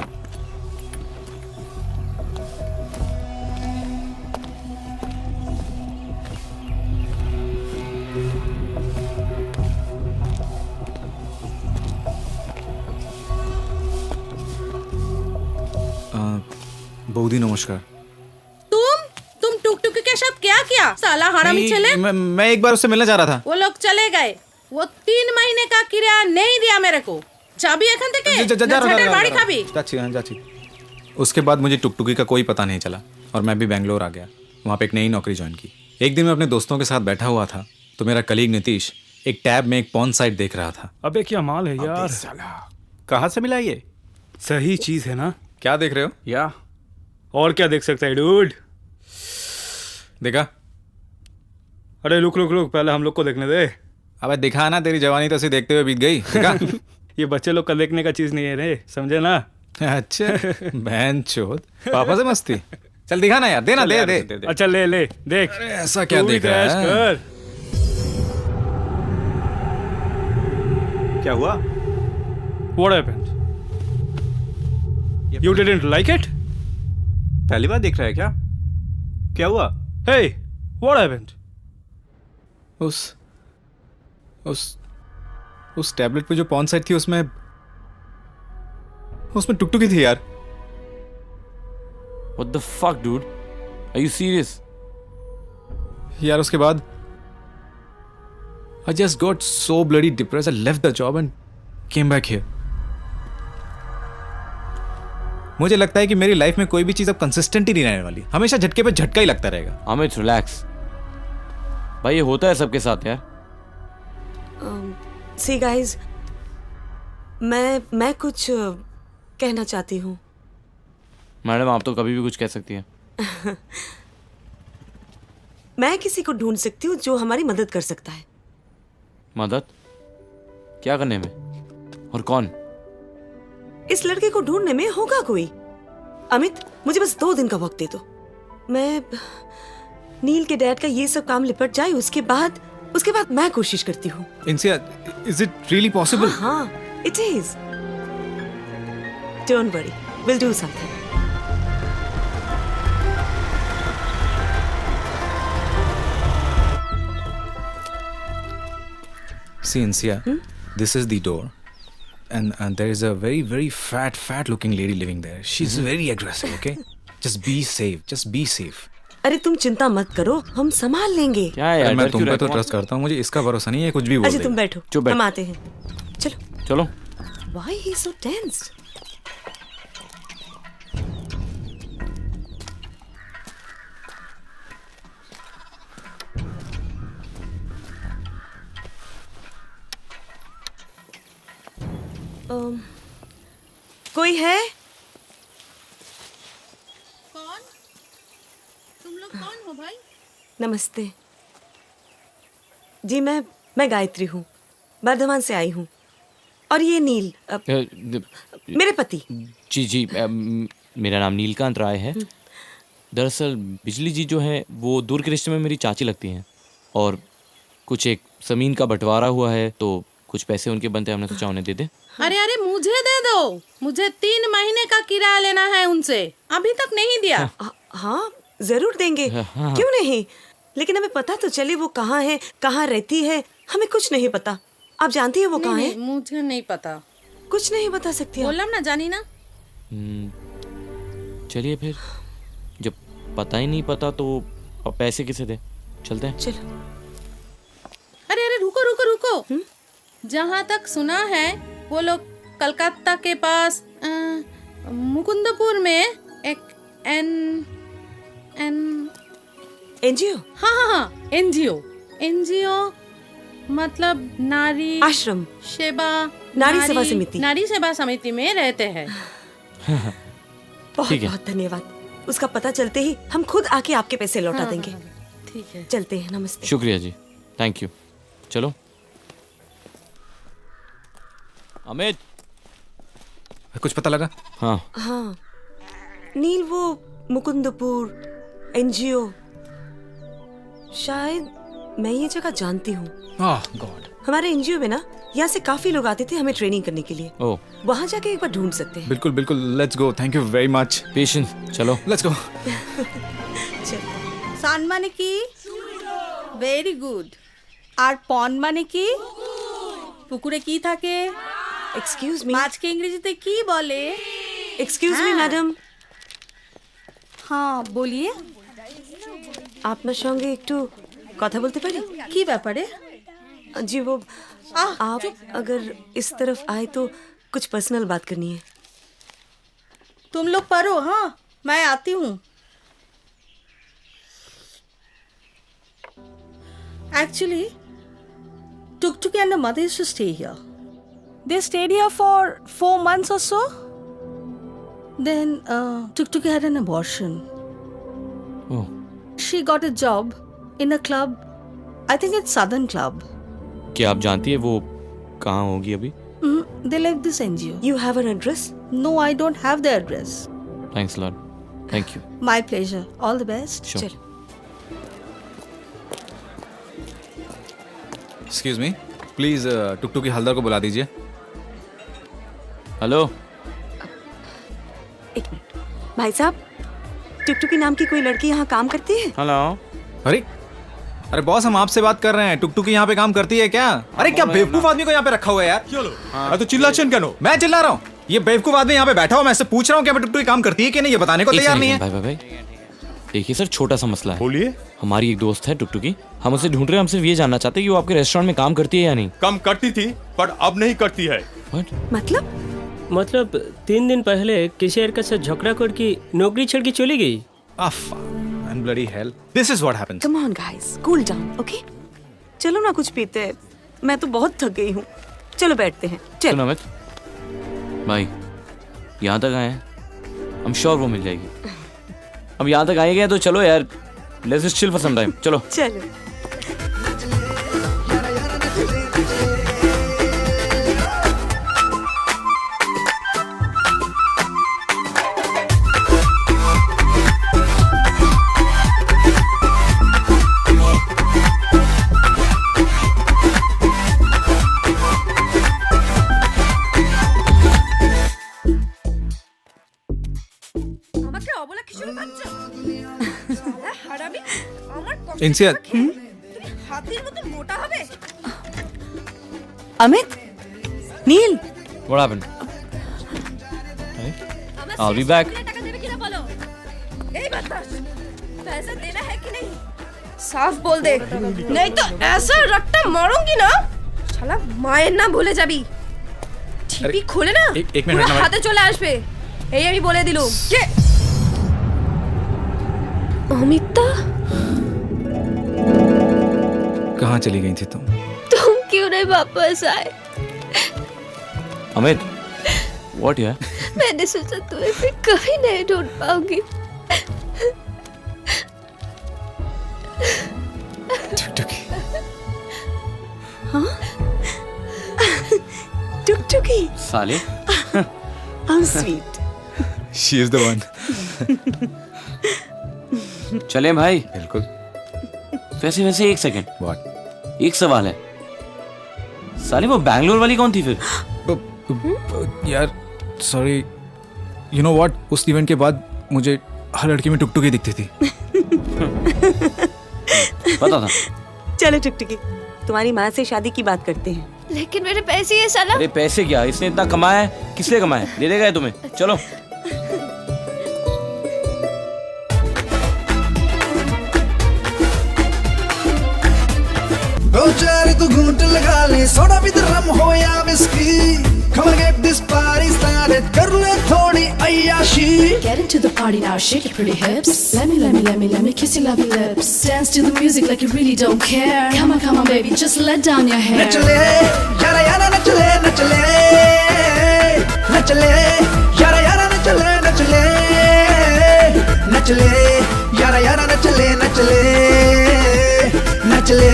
बौदी नमस्कार. तुम टुकटुकी के साथ क्या किया साला हरामी चले? मैं एक बार उससे मिलने जा रहा था. वो लोग चले गए, वो 3 महीने का किराया नहीं दिया मेरे को. चाबी एखन तक बाड़ी खाबी. जाची. उसके बाद मुझे टुकटुकी का कोई पता नहीं चला और मैं भी बेंगलोर आ गया. वहाँ पे एक नई नौकरी ज्वाइन की. एक दिन मैं अपने दोस्तों के साथ बैठा हुआ था तो मेरा कलीग नीतीश एक टैब में एक पॉर्न साइट देख रहा था. अबे क्या माल है यार. कहाँ से मिला ये? सही चीज है ना? क्या देख रहे हो? या और क्या देख सकता है डूड? देखा? अरे रुक पहले हम लोग को देखने दे. अबे दिखा ना, तेरी जवानी तो ऐसे देखते हुए बीत गई. देखा? ये बच्चे लोग का देखने का चीज नहीं है रे, समझे ना? अच्छा बहन चोद, पापा से मस्ती. चल दिखा ना यार, दे ना, दे. अच्छा ले देख. अरे ऐसा क्या देख रहा है? क्या हुआ? What happened? You didn't like it? पहली बार देख रहा है क्या? क्या हुआ? Hey, what happened? उस टैबलेट पे जो पॉर्न साइट थी उसमें टुकटुकी थी यार. What the fuck, dude? Are you serious? यार उसके बाद I just got so bloody depressed. I left the job and came back here. मुझे लगता है कि मेरी लाइफ में कोई भी चीज अब कंसिस्टेंट ही नहीं रहने वाली. हमेशा झटके पे झटका ही लगता रहेगा. अमित रिलैक्स भाई, ये होता है सबके साथ यार. सी गाइस, मैं कुछ कहना चाहती हूँ. मैडम आप तो कभी भी कुछ कह सकती हैं. मैं किसी को ढूंढ सकती हूँ जो हमारी मदद कर सकता है. मदद? क्या करने में? और कौन? इस लड़के को ढूंढने में होगा कोई. अमित, मुझे बस 2 दिन का वक्त दे दो. मैं नील के डैड का ये सब काम निपट जाए, उसके बाद मैं कोशिश करती हूँ. इंसिया, इज इट रियली पॉसिबल? हाँ, it is. Don't worry, will do something. See, Insia, this is the door, and there is a very, very fat looking lady living there. She's very aggressive. Okay, just be safe. Just be safe. अरे तुम चिंता मत करो, हम संभाल लेंगे. क्या यार, मैं तुम पे तो ट्रस्ट करता हूँ, मुझे इसका भरोसा नहीं है कुछ भी बोल दे. अच्छा तुम बैठो, हम आते हैं. चलो. Why he so tense? कोई है? कौन? तुम लोग कौन हो भाई? नमस्ते जी, मैं गायत्री हूँ, बर्धमान से आई हूँ. और ये नील मेरे पति. जी मेरा नाम नीलकांत राय है. दरअसल बिजली जी जो है वो दूर के रिश्ते में मेरी चाची लगती हैं और कुछ एक ज़मीन का बंटवारा हुआ है तो कुछ पैसे उनके बनते हैं, हमने सोचा उन्हें दे दे। अरे अरे मुझे दे दो, मुझे 3 महीने का किराया लेना है उनसे, अभी तक नहीं दिया। हाँ जरूर देंगे, हाँ। क्यों नहीं, लेकिन हमें पता तो चले वो कहाँ है, कहाँ रहती है। हमें कुछ नहीं पता। आप जानती है वो कहाँ है? मुझे नहीं पता, कुछ नहीं बता सकती। बोला ना, जानी ना। चलिए फिर, जब पता ही नहीं पता तो अब पैसे किसे दे, चलते हैं। चलो। अरे अरे रुको रुको रुको, जहाँ तक सुना है वो लोग कलकत्ता के पास मुकुंदपुर में एक एनजीओ। हाँ हाँ हाँ, एनजीओ मतलब नारी आश्रम, सेवा, नारी सेवा समिति, नारी सेवा समिति में रहते हैं। बहुत बहुत धन्यवाद। उसका पता चलते ही हम खुद आके आपके पैसे लौटा देंगे। ठीक है, चलते हैं। नमस्ते। शुक्रिया जी, थैंक यू। चलो। अमित, कुछ पता लगा? हाँ नील, वो मुकुंदपुर एनजीओ, शायद मैं ये जगह जानती हूँ। गॉड। हमारे एनजीओ में ना यहाँ से काफी लोग आते थे हमें ट्रेनिंग करने के लिए। वहाँ जाके एक बार ढूंढ सकते हैं। बिल्कुल बिल्कुल, let's go. Thank you very much. Patience, चलो लेट्स गो। সান মানে কি? Very good. আর পন মানে কি? পুকুরে কি থাকে? এক্সকিউজ মি, মাছকে ইংরেজিতে কি বলে? Excuse me madam. হ্যাঁ বলিয়ে। আপনার সঙ্গে একটু কথা বলতে পারি? কি ব্যাপারে? जी वो आप अगर इस तरफ आए तो कुछ पर्सनल बात करनी है। तुम लोग पढ़ो, हाँ मैं आती हूँ। Actually, Tuktuki and the mother used to stay here. They stayed here for 4 months or so. Then Tuktuki had an abortion. Oh. She got a job in a club. I think it's Southern Club. क्या आप जानती है वो कहाँ होगी अभी? They left this NGO. You have an address? No, I don't have the address. Thanks a lot. Thank you. My pleasure. All the best. Sure. Excuse me, please Tuktuk की हलदर को बुला दीजिए। हेलो। एक मिनट भाई साहब, टुकटुकी नाम की कोई लड़की यहाँ काम करती है? हेलो। अरे बॉस, हम आपसे बात कर रहे हैं। टुकटुकी यहाँ पे काम करती है क्या? अरे क्या बेवकूफ आदमी को यहाँ पे रखा हुआ है यार? हाँ तो चिल्ला चन क्या नो? मैं चिल्ला रहा हूँ? ये बेवकूफ आदमी यहाँ पे बैठा हुआ, मैं इससे पूछ रहा हूँ कि टुकटुकी काम करती है कि नहीं, ये बताने को तैयार नहीं है। भाई देखिए सर, छोटा सा मसला है। बोलिए। हमारी एक दोस्त है टुकटुकी, हम उसे ढूंढ रहे हैं। हम सिर्फ ये जानना चाहते हैं कि वो आपके रेस्टोरेंट में काम करती है या नहीं। कम करती थी पर अब नहीं करती है। मतलब 3 दिन पहले किसी के साथ झगड़ा करके नौकरी छोड़ के चली गई। And bloody hell. This is what happens. Come on guys, cool down, okay? चलो ना कुछ पीते हैं। मैं तो बहुत थक गई हूँ। चलो बैठते हैं। चलो। सुनो अमित भाई, यहाँ तक आए हैं, I'm sure वो मिल जाएगी। अब यहाँ तक आए गए तो चलो यार, let's just chill for some time। चलो। चलो। इनसे अमित, नील। What happened? I'll be back. पैसा देना है कि नहीं? साफ बोल दे, नहीं तो ऐसा रट्टा मारूंगी ना, साला मायर ना भूले जाबी। टीपी खोले ना, एक मिनट ना, हाथे चले आस पे। এই আমি বলে দিলুম কে अमिता, कहाँ चली गई थी तुम? तुम क्यों नहीं वापस आए? अमित, what यार? मैंने सोचा तुम्हें फिर कभी नहीं ढूंढ पाऊंगी। टुकटुकी। हाँ? टुकटुकी। साले। How sweet. She is the one. चले भाई। बिल्कुल। वैसे एक सेकंड। What? एक सवाल है, साली वो बैंगलोर वाली कौन थी फिर? यार सॉरी, यू नो व्हाट, उस इवेंट के बाद मुझे हर लड़की में टुकटुकी दिखती थी। पता था। चलो टुकटुकी, तुम्हारी माँ से शादी की बात करते हैं। लेकिन मेरे पैसे ये साला। अरे पैसे क्या, इसने इतना कमाया है, किस लिए कमाया है? दे देगा ये तुम्हें। चलो। चार तू घूंट लगा ले, सोडा भी रम हो या whisky. Come on, get this party started. कर ले थोड़ी अय्याशी। Get into the party now, shake your pretty hips. Let me kiss your lovely lips. Dance to the music like you really don't care. Come on, baby, just let down your hair. नचले, यारा यारा नचले, नचले, नचले, यारा यारा नचले, नचले, नचले, यारा यारा नचले, नचले, नचले,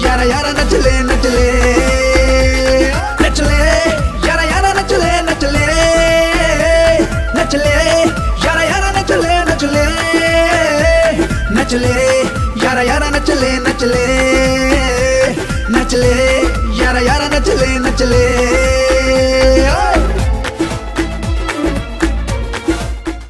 यारा यारा नचले, नचले, नचले, यारा यारा नचले, नचले, नचले, यारा यारा नचले, नचले, नचले, यारा यारा नचले, नचले, नचले, यारा यारा नचले, नचले।